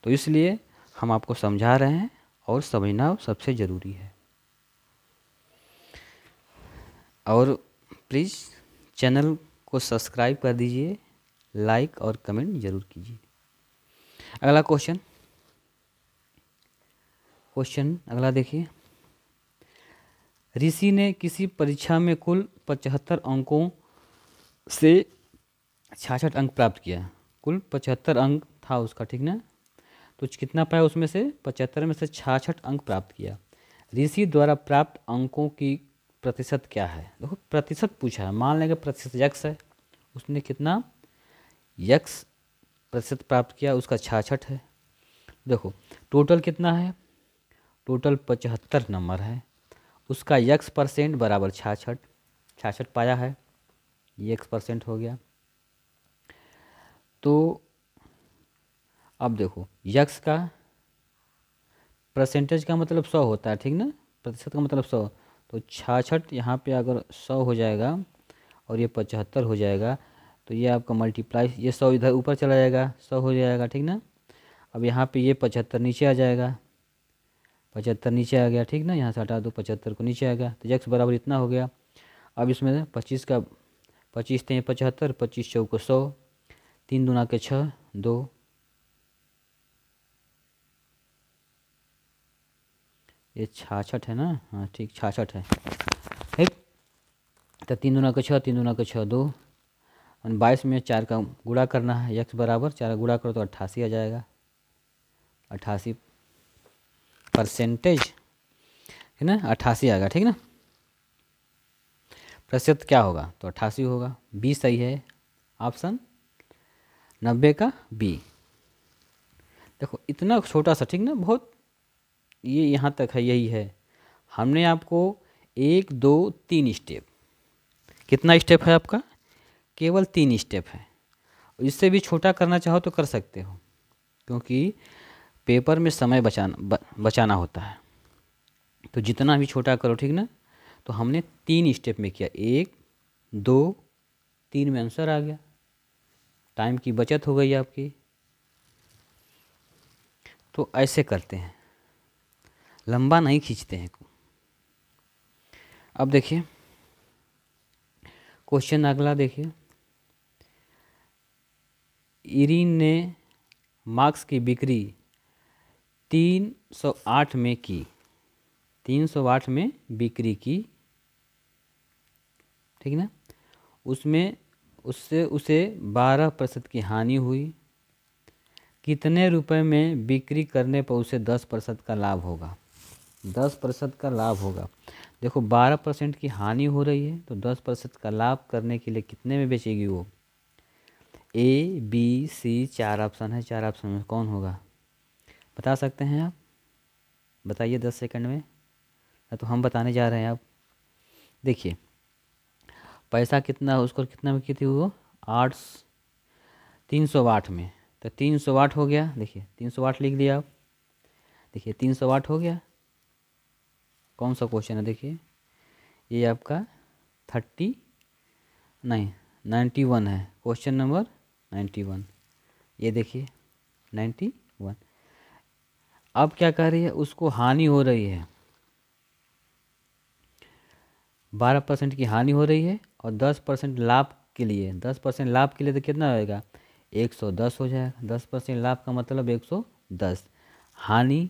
तो इसलिए हम आपको समझा रहे हैं, और समझना सबसे ज़रूरी है। और प्लीज़ चैनल को सब्सक्राइब कर दीजिए, लाइक और कमेंट ज़रूर कीजिए। अगला क्वेश्चन अगला देखिए, ऋषि ने किसी परीक्षा में कुल 75 अंकों से 66 अंक प्राप्त किया। कुल 75 अंक था उसका, ठीक ना। तो कितना पाया उसमें से, 75 में से 66 अंक प्राप्त किया। ऋषि द्वारा प्राप्त अंकों की प्रतिशत क्या है। देखो प्रतिशत पूछा है, मान लेंगे प्रतिशत यक्स है, उसने कितना यक्स प्रतिशत प्राप्त किया, उसका 66 है। देखो टोटल कितना है, टोटल 75 नंबर है, उसका यक्स परसेंट बराबर 66, 66 पाया है, ये एक्स परसेंट हो गया। तो अब देखो यक्स का परसेंटेज का मतलब 100 होता है, ठीक ना, प्रतिशत का मतलब 100। तो 66 यहाँ पे अगर 100 हो जाएगा और ये 75 हो जाएगा, तो ये आपका मल्टीप्लाई, ये 100 इधर ऊपर चला जाएगा, 100 हो जाएगा, ठीक ना। अब यहाँ पे ये 75 नीचे आ जाएगा, 75 नीचे आ गया, ठीक ना, यहाँ से हटा दो 75 को, नीचे आ गया, तो यक्स बराबर इतना हो गया। अब इसमें 25 का 25 3 75, 25 चौको 100, 3 दूना के 6, 2, ये 66 है ना, हाँ ठीक 66 है, ठीक। तो 3 दूना के 6, 3 दूना के 6 2, और 22 में 4 का गुणा करना है, यक्स बराबर 4 का गुणा करो तो 88 आ जाएगा, 88 परसेंटेज, है ना, 88 आएगा, ठीक ना। प्रतिशत क्या होगा, तो 88 होगा, बी सही है, ऑप्शन 90 का बी। देखो इतना छोटा सा, ठीक ना, बहुत, ये यहाँ तक है, यही है। हमने आपको 1 2 3 स्टेप, कितना स्टेप है आपका, केवल 3 स्टेप है। इससे भी छोटा करना चाहो तो कर सकते हो, क्योंकि पेपर में समय बचाना होता है। तो जितना भी छोटा करो, ठीक ना। तो हमने 3 स्टेप में किया, 1 2 3 में आंसर आ गया, टाइम की बचत हो गई आपकी। तो ऐसे करते हैं, लंबा नहीं खींचते हैं। अब देखिए क्वेश्चन अगला देखिए, इरीन ने मार्क्स की बिक्री 308 में की, 308 में बिक्री की, ठीक ना। उसमें उससे उसे 12% की हानि हुई। कितने रुपए में बिक्री करने पर उसे 10% का लाभ होगा, 10% का लाभ होगा। देखो 12% की हानि हो रही है, तो 10% का लाभ करने के लिए कितने में बेचेगी वो। ए बी सी 4 ऑप्शन है, 4 ऑप्शन में कौन होगा, बता सकते हैं आप, बताइए 10 सेकंड में। तो हम बताने जा रहे हैं। आप देखिए पैसा कितना उसको, कितना में की थी वो, 8 308 में, तो 308 हो गया। देखिए 308 लिख लिया आप, देखिए 308 हो गया। कौन सा क्वेश्चन है, देखिए ये आपका 30 नहीं 91 है, क्वेश्चन नंबर 91, ये देखिए 91। अब क्या कह रही है, उसको हानि हो रही है, 12% की हानि हो रही है, और 10% लाभ के लिए, 10% लाभ के लिए तो कितना होएगा, 110 हो जाएगा। 10% लाभ का मतलब 110, हानि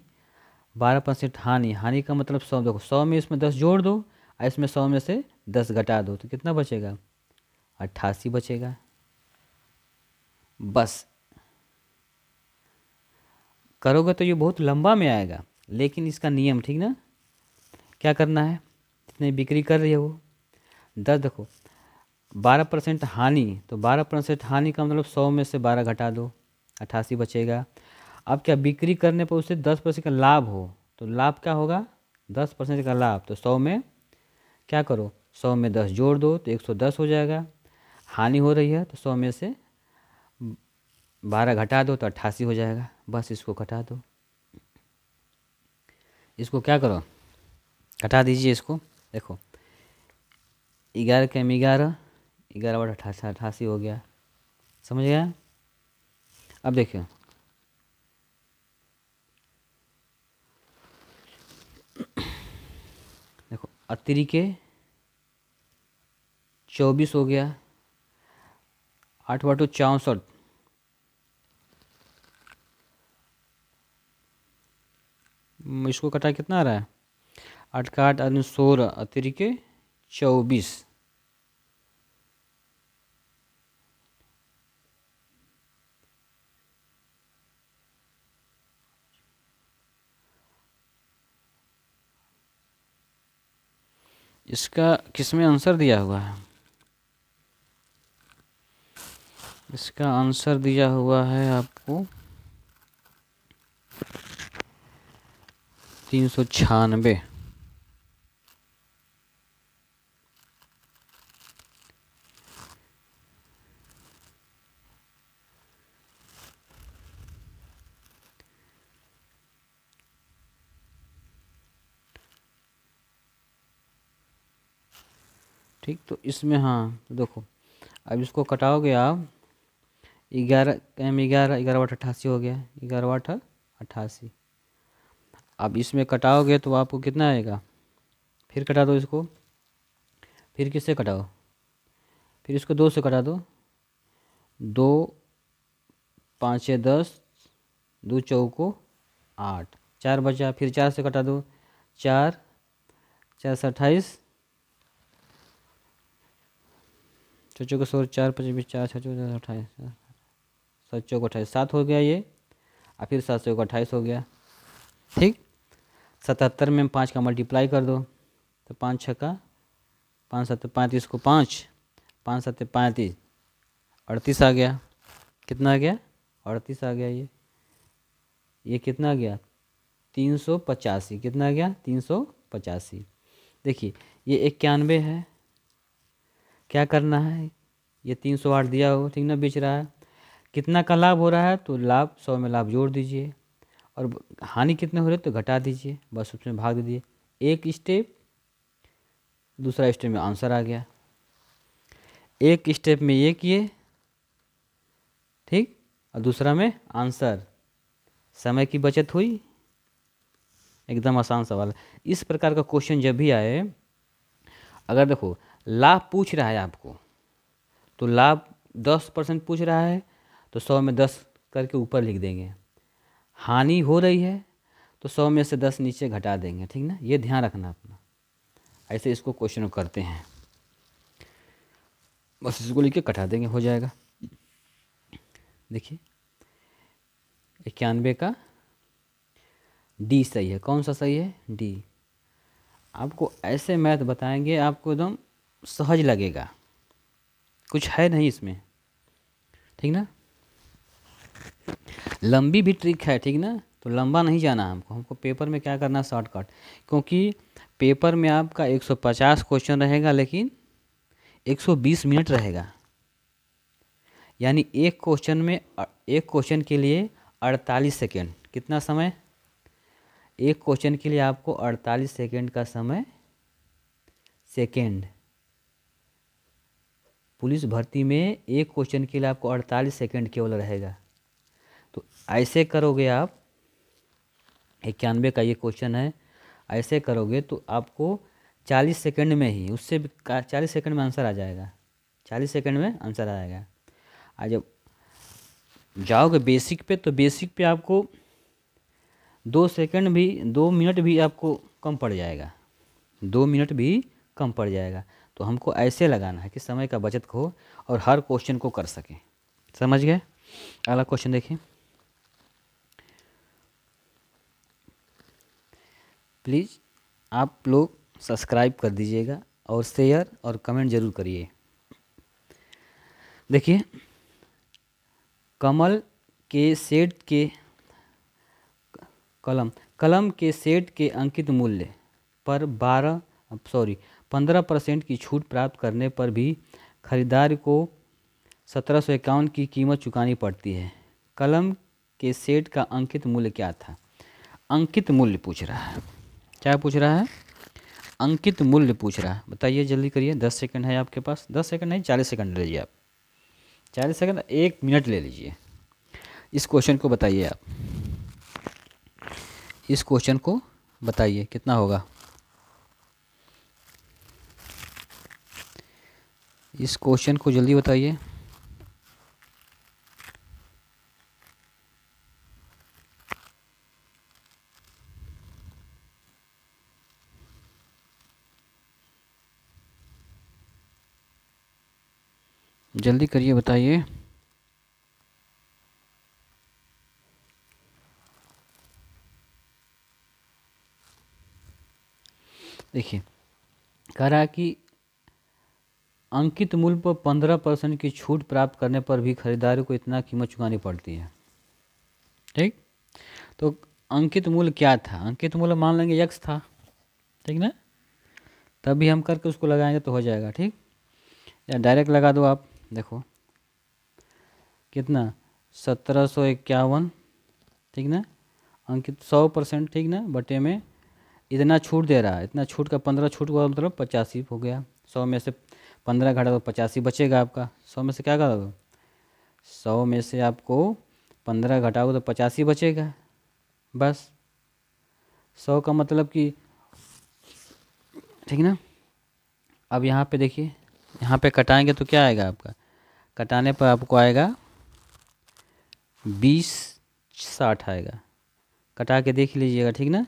12% हानि, हानि का मतलब 100। देखो 100 में इसमें 10 जोड़ दो, और इसमें 100 में से 10 घटा दो, तो कितना बचेगा, 88 बचेगा। बस करोगे तो ये बहुत लंबा में आएगा, लेकिन इसका नियम, ठीक ना, क्या करना है, जितने बिक्री कर रही है वो 10, देखो 12% हानि, तो 12% हानि का मतलब 100 में से 12 घटा दो, 88 बचेगा। अब क्या बिक्री करने पर उसे 10% का लाभ हो, तो लाभ क्या होगा, 10% का लाभ, तो 100 में क्या करो, 100 में 10 जोड़ दो तो 110 हो जाएगा। हानि हो रही है तो 100 में से 12 घटा दो तो 88 हो जाएगा। बस इसको घटा दो, इसको क्या करो, घटा दीजिए इसको। देखो 11 के में 11, 11 बटा 88 हो गया, समझ गया। अब देखिए देखो अतिरिके 24 हो गया, 8 बटो 64, इसको कटा कितना आ रहा है, 8 का 8 16, अतिरिके 24, इसका किसमें आंसर दिया हुआ है? इसका आंसर दिया हुआ है आपको 396। ठीक, तो इसमें हाँ तो देखो, अब इसको कटाओगे आप, 11 एम 11, 11/88 हो गया, 11/88। अब इसमें कटाओगे तो आपको कितना आएगा? फिर कटा दो इसको, फिर किससे कटाओ? फिर इसको 2 से कटा दो, 2 5 10, 2 चौको 8, 4 बचा, फिर 4 से कटा दो, 4 4 से 28, चौचो को 16, 4 5 20, 4 6 28, 7 चौको 28, 7 हो गया ये, और फिर 7 चौको 28 हो गया। ठीक, 77 में 5 का मल्टीप्लाई कर दो, तो 5 छक्का 5 7 35 को 5 5 7 35, 38 आ गया। कितना आ गया? 38 आ गया। ये कितना आ गया? 385। कितना आ गया? 385। देखिए ये 91 है, क्या करना है? ये 308 दिया हो, ठीक ना, बेच रहा है। कितना का लाभ हो रहा है? तो लाभ 100 में लाभ जोड़ दीजिए, और हानि कितने हो रहे तो घटा दीजिए, बस उसमें भाग दीजिए। एक स्टेप, दूसरा स्टेप में आंसर आ गया। एक स्टेप में ये किए, ठीक, और दूसरा में आंसर, समय की बचत हुई। एकदम आसान सवाल है। इस प्रकार का क्वेश्चन जब भी आए, अगर देखो लाभ पूछ रहा है आपको, तो लाभ 10% पूछ रहा है तो 100 में 10 करके ऊपर लिख देंगे। हानि हो रही है तो 100 में से 10 नीचे घटा देंगे, ठीक ना, ये ध्यान रखना अपना। ऐसे इसको क्वेश्चन करते हैं, बस इसको लिख के कटा देंगे, हो जाएगा। देखिए 91 का डी सही है। कौन सा सही है? डी। आपको ऐसे मैथ बताएंगे, आपको एकदम सहज लगेगा, कुछ है नहीं इसमें, ठीक ना। लंबी भी ट्रिक है, ठीक ना, तो लंबा नहीं जाना हमको पेपर में क्या करना, शॉर्टकट। क्योंकि पेपर में आपका 150 क्वेश्चन रहेगा, लेकिन 120 मिनट रहेगा, यानी एक क्वेश्चन के लिए 48 सेकेंड। कितना समय? एक क्वेश्चन के लिए आपको 48 सेकेंड का समय, सेकेंड। पुलिस भर्ती में एक क्वेश्चन के लिए आपको 48 सेकेंड केवल रहेगा। तो ऐसे करोगे आप, 91 का ये क्वेश्चन है, ऐसे करोगे तो आपको 40 सेकेंड में ही, उससे 40 सेकेंड में आंसर आ जाएगा, 40 सेकेंड में आंसर आ जाएगा। और जब जाओगे बेसिक पे, तो बेसिक पे आपको 2 मिनट भी आपको कम पड़ जाएगा, 2 मिनट भी कम पड़ जाएगा। तो हमको ऐसे लगाना है कि समय का बचत हो और हर क्वेश्चन को कर सकें। समझ गए? अगला क्वेश्चन देखिए। प्लीज़ आप लोग सब्सक्राइब कर दीजिएगा और शेयर और कमेंट जरूर करिए। देखिए, कलम के सेट के अंकित मूल्य पर 15% की छूट प्राप्त करने पर भी खरीदार को 1751 की कीमत चुकानी पड़ती है। कलम के सेट का अंकित मूल्य क्या था? अंकित मूल्य पूछ रहा है। क्या पूछ रहा है? अंकित मूल्य पूछ रहा है। बताइए, जल्दी करिए, 10 सेकंड है आपके पास। 10 सेकंड नहीं, 40 सेकंड ले लीजिए आप, 40 सेकंड, 1 मिनट ले लीजिए। इस क्वेश्चन को बताइए आप, इस क्वेश्चन को बताइए कितना होगा। इस क्वेश्चन को जल्दी बताइए। जल्दी करिए, बताइए। देखिए, कह रहा है कि अंकित मूल्य पर 15% की छूट प्राप्त करने पर भी खरीदारों को इतना कीमत चुकानी पड़ती है। ठीक, तो अंकित मूल्य क्या था? अंकित मूल्य मान लेंगे x था, ठीक ना, तभी हम करके उसको लगाएंगे तो हो जाएगा। ठीक, या डायरेक्ट लगा दो आप, देखो कितना 1751, ठीक ना, अंकित 100%, ठीक ना, बटे में इतना छूट दे रहा है, इतना छूट का 15 छूट हुआ मतलब 85 हो गया। 100 में से 15 घटा तो 85 बचेगा आपका। 100 में से क्या करोगे? 100 में से आपको 15 घटाओगे तो 85 बचेगा बस। 100 का मतलब कि, ठीक ना। अब यहाँ पे देखिए, यहाँ पे कटाएंगे तो क्या आएगा आपका? कटाने पर आपको आएगा 20/60 आएगा। कटा के देख लीजिएगा, ठीक ना,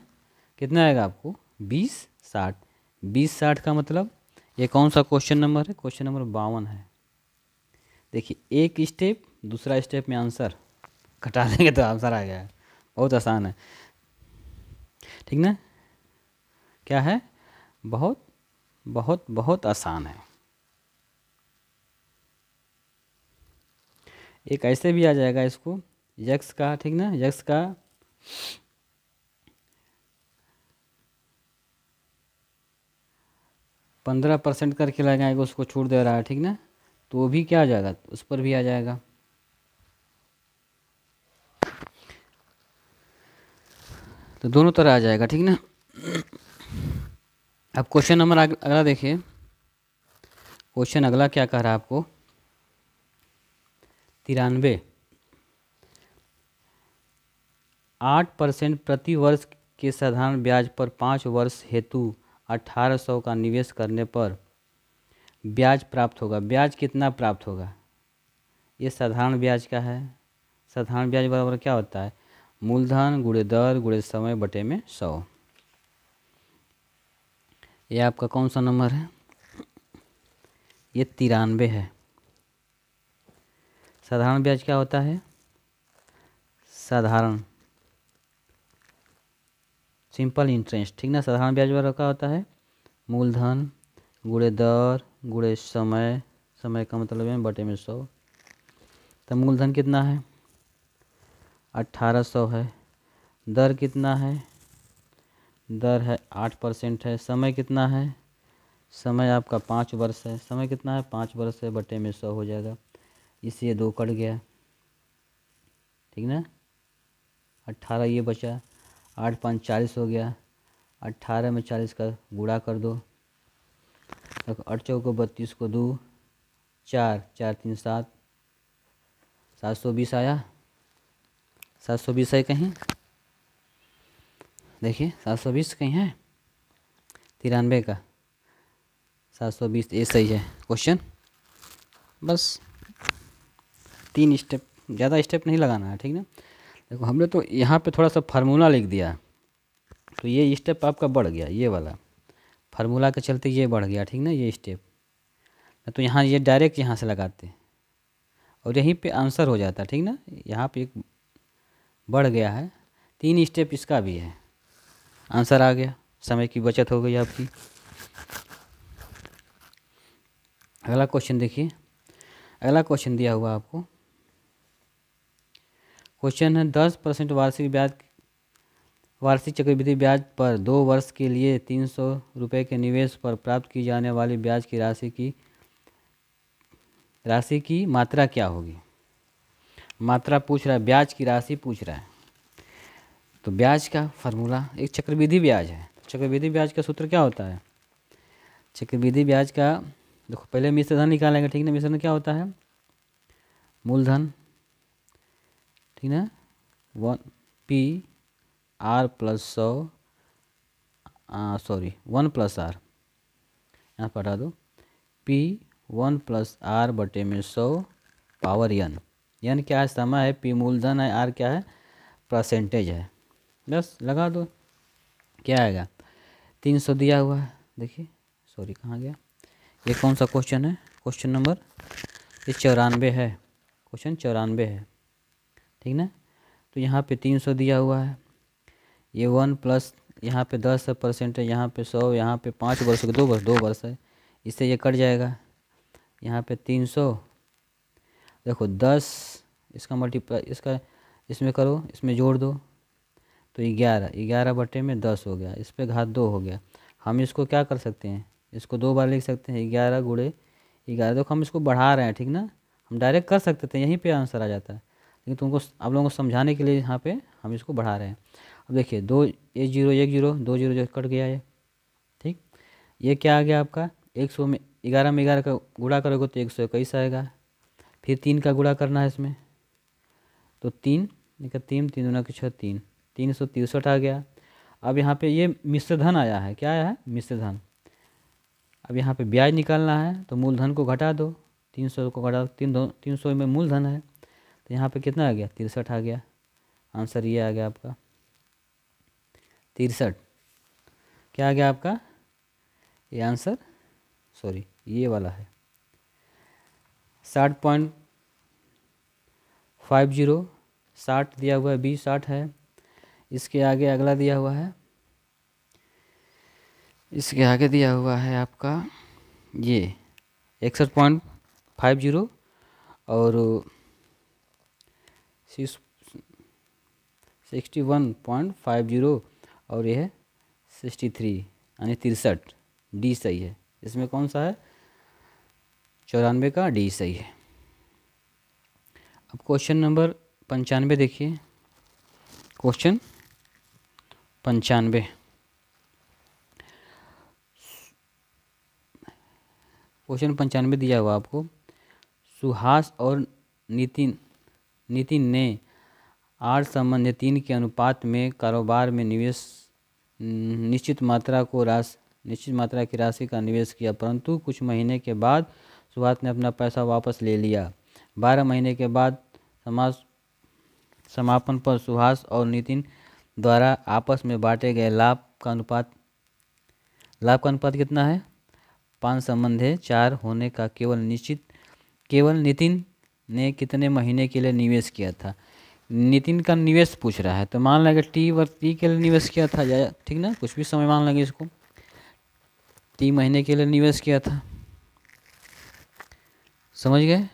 कितना आएगा आपको? 20/60। 20/60 का मतलब ये कौन सा क्वेश्चन नंबर है? क्वेश्चन नंबर 52 है। देखिए एक स्टेप, दूसरा स्टेप में आंसर कटा देंगे तो आंसर आ गया है। बहुत आसान है, ठीक ना। क्या है? बहुत बहुत बहुत आसान है। एक ऐसे भी आ जाएगा इसको, यक्स का, ठीक ना, यक्स का 15% करके लगाएगा, उसको छूट दे रहा है, ठीक ना, तो वो भी क्या आ जाएगा? उस पर भी आ जाएगा। तो दोनों तरह आ जाएगा, ठीक ना। अब क्वेश्चन नंबर अगला देखिए। क्वेश्चन अगला क्या कह रहा है आपको? 93 8% प्रति वर्ष के साधारण ब्याज पर 5 वर्ष हेतु 1800 का निवेश करने पर ब्याज प्राप्त होगा। ब्याज कितना प्राप्त होगा? ये साधारण ब्याज का है। साधारण ब्याज बराबर क्या होता है? मूलधन गुणे दर गुणे समय बटे में 100। ये आपका कौन सा नंबर है? ये 93 है। साधारण ब्याज क्या होता है? साधारण सिंपल इंटरेस्ट, ठीक ना। साधारण ब्याज बराबर क्या होता है? मूलधन गुणे दर गुणे समय, समय का मतलब है बटे में 100। तो मूलधन कितना है? 1800 है। दर कितना है? दर है 8% है। समय कितना है? समय आपका 5 वर्ष है। समय कितना है? 5 वर्ष है, बटे में 100 हो जाएगा। इससे 2 कट गया, ठीक ना। 18 ये बचा, 8 5 40 हो गया। 18 में 40 का गुणा कर दो, 8 चौको 32 को 2 4 4 3 7, 720 आया। 720 है कहीं? देखिए 720 कहीं है? 93 का 720 ये सही है क्वेश्चन। बस 3 स्टेप, ज़्यादा स्टेप नहीं लगाना है, ठीक ना। देखो हमने तो यहाँ पे थोड़ा सा फार्मूला लिख दिया, तो ये स्टेप आपका बढ़ गया, ये वाला फार्मूला के चलते ये बढ़ गया, ठीक ना, ये स्टेप। तो यहाँ ये डायरेक्ट यहाँ से लगाते और यहीं पे आंसर हो जाता, ठीक ना। यहाँ पे एक बढ़ गया है, 3 स्टेप इसका भी है, आंसर आ गया, समय की बचत हो गई आपकी। अगला क्वेश्चन देखिए। अगला क्वेश्चन दिया हुआ आपको, क्वेश्चन है 10% वार्षिक चक्रवृद्धि ब्याज पर 2 वर्ष के लिए 300 रुपये के निवेश पर प्राप्त की जाने वाली ब्याज की राशि की मात्रा क्या होगी? मात्रा पूछ रहा है, ब्याज की राशि पूछ रहा है। तो ब्याज का फार्मूला, एक चक्रवृद्धि ब्याज है। चक्रवृद्धि ब्याज का सूत्र क्या होता है? चक्रवृद्धि ब्याज का देखो, पहले मिश्रधन निकालेंगे, ठीक ना। मिश्रधन क्या होता है? मूलधन, ठीक ना, 1 प्लस आर, यहाँ पर हटा दो, P1 + R बटे में 100 पावर n। n क्या है? समय है। P मूलधन है, R क्या है? परसेंटेज है। बस लगा दो, क्या आएगा? 300 दिया हुआ है। देखिए सॉरी कहाँ गया, ये कौन सा क्वेश्चन है? क्वेश्चन नंबर ये 94 है, क्वेश्चन 94 है, ठीक ना। तो यहाँ पे 300 दिया हुआ है, ये 1 + यहाँ पे 10% है, यहाँ पे 100, यहाँ पे 5 वर्ष, 2 वर्ष है, इससे ये कट जाएगा। यहाँ पे 300, देखो 10, इसका मल्टीप्लाई, इसका इसमें करो, इसमें जोड़ दो तो 11, 11/10 हो गया, इस पर घात 2 हो गया। हम इसको क्या कर सकते हैं, इसको 2 बार लिख सकते हैं, 11 गुणे 11। देखो हम इसको बढ़ा रहे हैं, ठीक ना, हम डायरेक्ट कर सकते थे, यहीं पे आंसर आ जाता है, लेकिन तुमको, आप लोगों को समझाने के लिए यहाँ पे हम इसको बढ़ा रहे हैं। अब देखिए 2, 1 0 1 0, 2 0 जो कट गया ये, ठीक। ये क्या आ गया आपका 100 में, 11 में 11 का गुणा करोगे तो 121 आएगा। फिर 3 का गुणा करना है इसमें, तो 3 निकल 3 3 दूना के 6, 363 आ गया। अब यहाँ पे ये मिश्र धन आया है, क्या आया है, मिश्र धन। अब यहाँ पे ब्याज निकालना है तो मूलधन को घटा दो, 300 को घटा, 300 में मूलधन है, तो यहाँ पे कितना आ गया, 63 आ गया। आंसर ये आ गया आपका 63। क्या आ गया आपका ये आंसर, सॉरी ये वाला है 60.50, 60 दिया हुआ है, 20 60 है। इसके आगे अगला दिया हुआ है, इसके आगे दिया हुआ है आपका ये 61.50 और 61.50 और ये है 63 यानी 63। डी सही है, इसमें कौन सा है, 94 का डी सही है। अब क्वेश्चन नंबर 95 देखिए, क्वेश्चन 95, क्वेश्चन 95 दिया हुआ आपको, सुहास और नितिन ने 8:3 के अनुपात में कारोबार में निवेश निश्चित मात्रा की राशि का निवेश किया, परंतु कुछ महीने के बाद सुहास ने अपना पैसा वापस ले लिया। 12 महीने के बाद समापन पर सुहास और नितिन द्वारा आपस में बांटे गए लाभ का अनुपात कितना है, 5:4 होने का केवल नितिन ने कितने महीने के लिए निवेश किया था। नितिन का निवेश पूछ रहा है, तो मान लेंगे टी के लिए निवेश किया था, ठीक ना, कुछ भी समय मान लेंगे इसको, टी महीने के लिए निवेश किया था, समझ गए,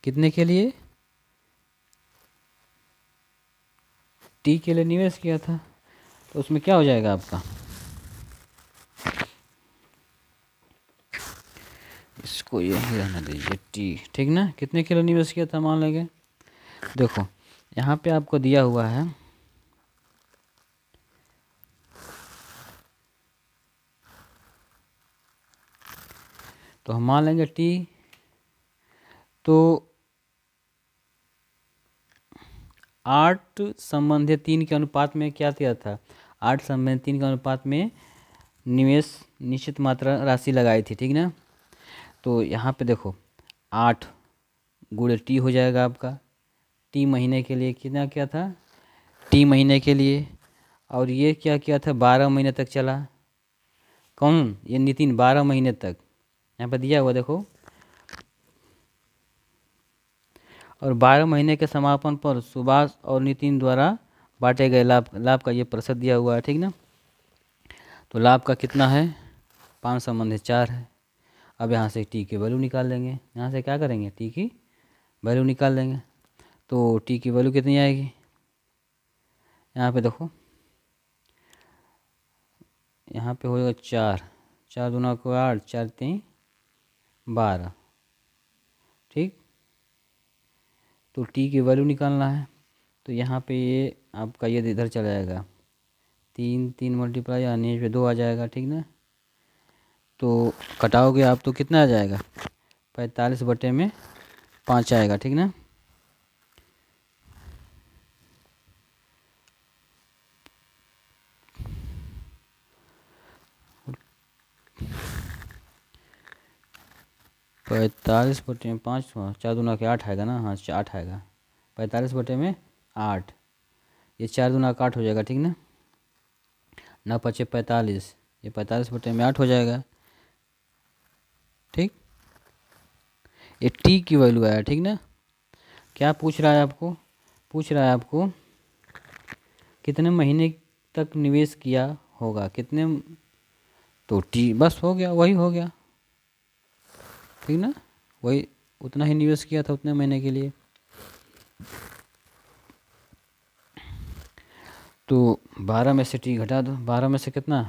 कितने के लिए, टी के लिए निवेश किया था, तो उसमें क्या हो जाएगा आपका, इसको यही रहना दीजिए टी, ठीक ना, कितने किलो निवेश किया था मान लेंगे। देखो यहाँ पे आपको दिया हुआ है, तो हम मान लेंगे टी, तो 8:3 के अनुपात में क्या किया था, 8:3 के अनुपात में निवेश निश्चित मात्रा राशि लगाई थी, ठीक ना। तो यहाँ पे देखो 8 गुणे टी हो जाएगा आपका, टी महीने के लिए कितना क्या था, टी महीने के लिए, और ये क्या किया था, 12 महीने तक चला, कौन, ये नितिन 12 महीने तक, यहाँ पे दिया हुआ देखो, और 12 महीने के समापन पर सुभाष और नितिन द्वारा बांटे गए लाभ का ये प्रतिशत दिया हुआ है, ठीक ना। तो लाभ का कितना है, 5:4 है। अब यहाँ से टी की वैल्यू निकाल लेंगे, यहाँ से क्या करेंगे, टी की वैल्यू निकाल लेंगे, तो टी की वैल्यू कितनी आएगी, यहाँ पे देखो, यहाँ पे होगा 4, 4 दूना को 8, 4 3 12, ठीक। तो टी की वैल्यू निकालना है, तो यहाँ पे ये आपका ये इधर चला जाएगा, 3 3 मल्टीप्लाई यानी पे 2 आ जाएगा, ठीक ना। तो कटाओगे आप तो कितना आ जाएगा, 45/5 आएगा, ठीक ना। पैंतालीस बटे में 5, 4 दूना के 8 आएगा ना, हाँ 8 आएगा, 45/8, ये 4 दूना का 8 हो जाएगा, ठीक ना, 9 5 45, ये 45/8 हो जाएगा, ठीक। ये टी की वैल्यू आया, ठीक ना। क्या पूछ रहा है आपको, पूछ रहा है आपको कितने महीने तक निवेश किया होगा, कितने, तो टी बस हो गया, वही हो गया, ठीक ना, वही उतना ही निवेश किया था उतने महीने के लिए। तो 12 में से टी घटा दो, 12 में से कितना,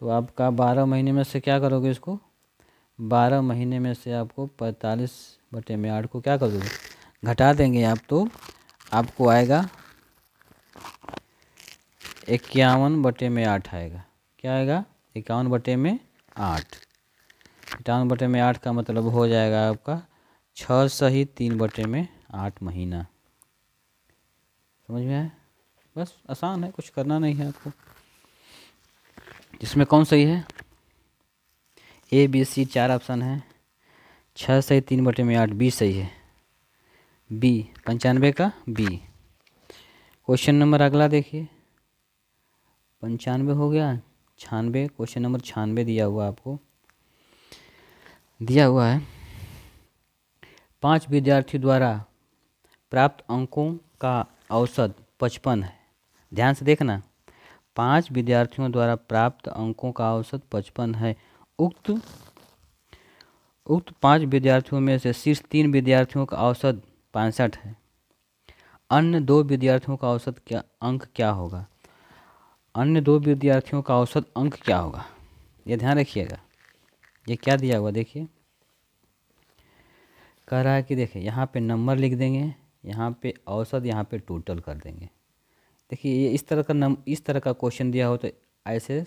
तो आपका 12 महीने में से क्या करोगे इसको, 12 महीने में से आपको 45/8 को क्या कर दोगे, घटा देंगे आप, तो आपको आएगा 51/8 आएगा। क्या आएगा, 51/8। 51/8 का मतलब हो जाएगा आपका 6 सही 3/8 महीना। समझ में आया, बस आसान है, कुछ करना नहीं है आपको। इसमें कौन सही है, ए बी सी 4 ऑप्शन है, 6 सही 3/8 बी सही है, बी 95 का बी। क्वेश्चन नंबर अगला देखिए, 95 हो गया, 96, क्वेश्चन नंबर 96 दिया हुआ आपको, दिया हुआ है 5 विद्यार्थियों द्वारा प्राप्त अंकों का औसत 55 है। ध्यान से देखना, 5 विद्यार्थियों द्वारा प्राप्त अंकों का औसत 55 है। उक्त 5 विद्यार्थियों में से शीर्ष 3 विद्यार्थियों का औसत 65 है। अन्य 2 विद्यार्थियों का औसत अंक क्या होगा, अन्य 2 विद्यार्थियों का औसत अंक क्या होगा, ये ध्यान रखिएगा। ये क्या दिया हुआ देखिए, कह रहा है कि देखिए यहाँ पे नंबर लिख देंगे, यहाँ पे औसत, यहाँ पे टोटल कर देंगे। देखिए ये इस तरह का क्वेश्चन दिया हो तो ऐसे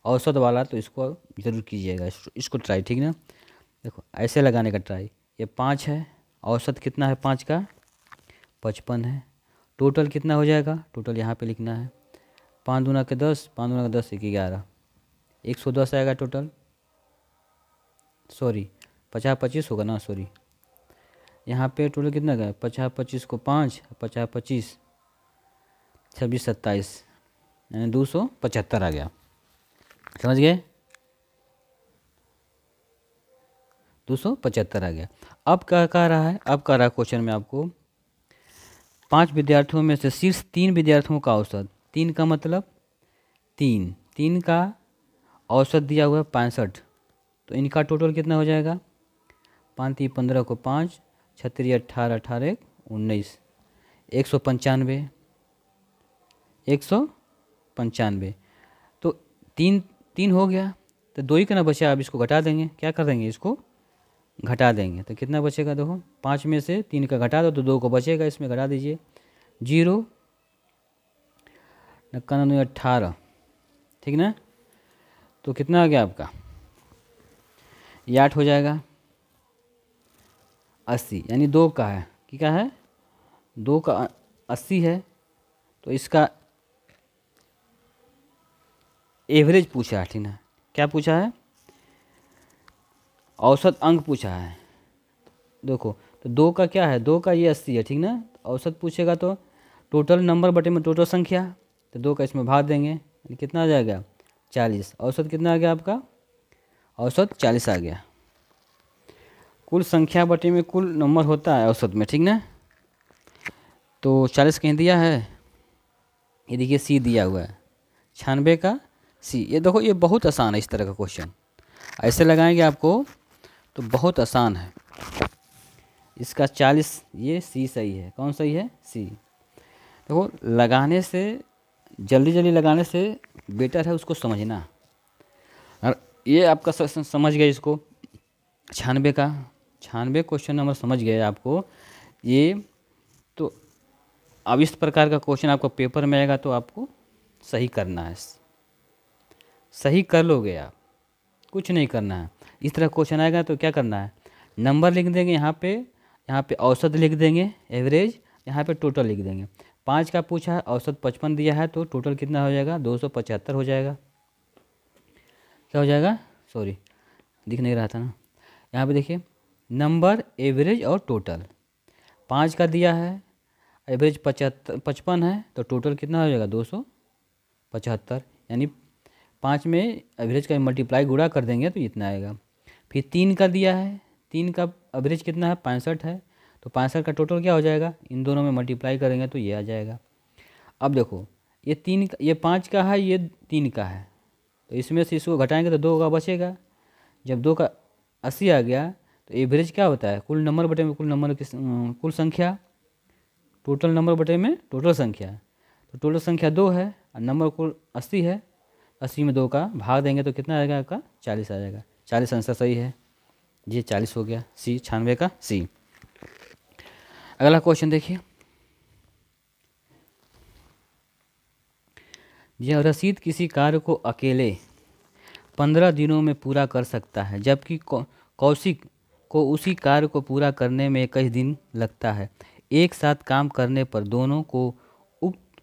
औसत वाला, तो इसको ज़रूर कीजिएगा, इसको ट्राई, ठीक ना। देखो ऐसे लगाने का ट्राई, ये 5 है, औसत कितना है 5 का, 55 है, टोटल कितना हो जाएगा, टोटल यहाँ पे लिखना है 5 दूना के 10, 5 दूना के 10 1 11, 110 आएगा टोटल, सॉरी 50-25 होगा ना, सॉरी यहाँ पे टोटल कितना का, 50-25 को 5, 50-25 26-27 यानी 275 आ गया। समझ गए, 275 आ गया। अब क्या कह रहा है, अब कह रहा है क्वेश्चन में आपको 5 विद्यार्थियों में से शीर्ष 3 विद्यार्थियों का औसत, 3 का मतलब 3 का औसत दिया हुआ है 65, तो इनका टोटल कितना हो जाएगा, 5 15 को 5, 36 18 18 19, 195, 195, तो 3 हो गया, तो 2 ही का ना बचा, अब इसको घटा देंगे, क्या कर देंगे, इसको घटा देंगे, तो कितना बचेगा, देखो 5 में से 3 का घटा दो तो 2 को बचेगा, इसमें घटा दीजिए, 0 99 18, ठीक ना, तो कितना आ गया आपका, ये 8 हो जाएगा, 80, यानी 2 का है, क्या है, 2 का 80 है, तो इसका एवरेज पूछा है, ठीक ना, क्या पूछा है, औसत अंक पूछा है। देखो तो 2 का क्या है, 2 का ये 80 है, ठीक ना, औसत पूछेगा तो टोटल नंबर बटे में टोटल संख्या, तो 2 का इसमें भाग देंगे, कितना आ जाएगा 40, औसत कितना आ गया आपका, औसत 40 आ गया। कुल संख्या बटे में कुल नंबर होता है औसत में, ठीक ना, तो 40 कहीं दिया है, ये देखिए सी दिया हुआ है, 96 का सी। ये देखो ये बहुत आसान है, इस तरह का क्वेश्चन ऐसे लगाएंगे आपको तो बहुत आसान है। इसका 40, ये सी सही है, कौन सही है, सी। देखो लगाने से, जल्दी जल्दी लगाने से बेटर है उसको समझना, और ये आपका समझ गए इसको, 96 क्वेश्चन नंबर समझ गए आपको ये। तो अब इस प्रकार का क्वेश्चन आपको पेपर में आएगा तो आपको सही करना है, सही कर लोगे आप, कुछ नहीं करना है। इस तरह क्वेश्चन आएगा तो क्या करना है, नंबर लिख देंगे यहाँ पे औसत लिख देंगे, एवरेज, यहाँ पे टोटल लिख देंगे। 5 का पूछा है, औसत 55 दिया है, तो टोटल कितना हो जाएगा, 275 हो जाएगा। क्या हो जाएगा, सॉरी दिख नहीं रहा था ना, यहाँ पे देखिए नंबर, एवरेज और टोटल। 5 का दिया है, एवरेज 55 है, तो टोटल कितना हो जाएगा 275, यानी 5 में एवरेज का मल्टीप्लाई गुणा कर देंगे तो इतना आएगा। फिर 3 का दिया है, 3 का एवरेज कितना है 65 है, तो 65 का टोटल क्या हो जाएगा, इन दोनों में मल्टीप्लाई करेंगे तो ये आ जाएगा। अब देखो ये 3 ये 5 का है, ये 3 का है, तो इसमें से इसको घटाएंगे तो 2 का बचेगा। जब 2 का 80 आ गया तो एवरेज क्या होता है, कुल नंबर बटे में कुल नंबर की कुल संख्या, टोटल नंबर बटे में टोटल संख्या। तो टोटल संख्या 2 है और नंबर कुल 80 है, 80 में 2 का भाग देंगे तो कितना आएगा आपका 40 आ जाएगा। 40 आंसर सही है, ये 40 हो गया, सी 96 का सी। अगला क्वेश्चन देखिए, यह रसीद किसी कार्य को अकेले 15 दिनों में पूरा कर सकता है, जबकि कौशिक को उसी कार्य को पूरा करने में 21 दिन लगता है। एक साथ काम करने पर दोनों को उक्त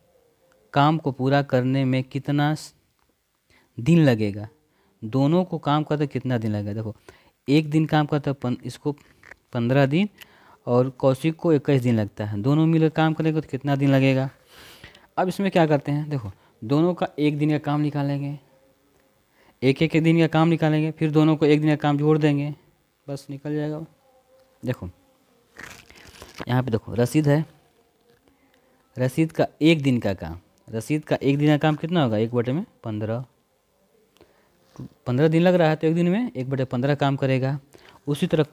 काम को पूरा करने में कितना दिन लगेगा? दोनों को काम करते कितना दिन लगेगा? देखो, एक दिन काम करता इसको 15 दिन और कौशिक को 21 दिन लगता है, दोनों मिलकर काम करेंगे तो कितना दिन लगेगा? अब इसमें क्या करते हैं, देखो दोनों का एक दिन का काम निकालेंगे, एक दिन का काम निकालेंगे, फिर दोनों को एक दिन का काम जोड़ देंगे, बस निकल जाएगा। देखो यहाँ पे देखो रसीद है, रसीद का एक दिन का काम, रसीद का एक दिन का काम कितना होगा, 1/15, 15 दिन लग रहा है तो एक दिन में 1/15 काम करेगा। उसी तरह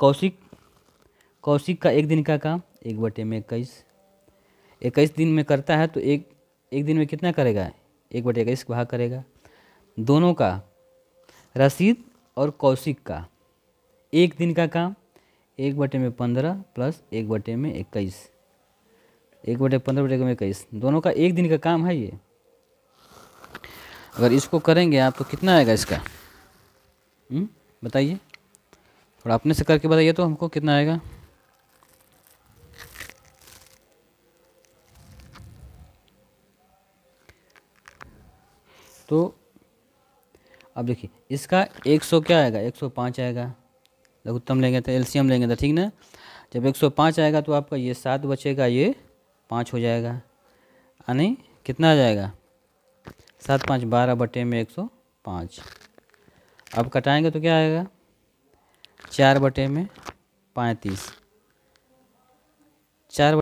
कौशिक का एक दिन का काम 1/21, 21 दिन में करता है तो एक दिन में कितना करेगा, 1/21 भाग करेगा। दोनों का, रसीद और कौशिक का एक दिन का काम 1/15 प्लस 1/21, 1/15/21, दोनों का एक दिन का काम है ये। अगर इसको करेंगे आप तो कितना आएगा इसका, बताइए, थोड़ा अपने से करके बताइए तो हमको कितना आएगा। तो अब देखिए इसका 100 क्या आएगा, 105 आएगा, लघुत्तम लेंगे तो एलसीएम लेंगे तो ठीक ना। जब 105 आएगा तो आपका ये 7 बचेगा, ये 5 हो जाएगा, यानी कितना आ जाएगा, 7 5 12 बटे में 105। अब कटाएंगे तो क्या आएगा, 4 बटे में 35, 4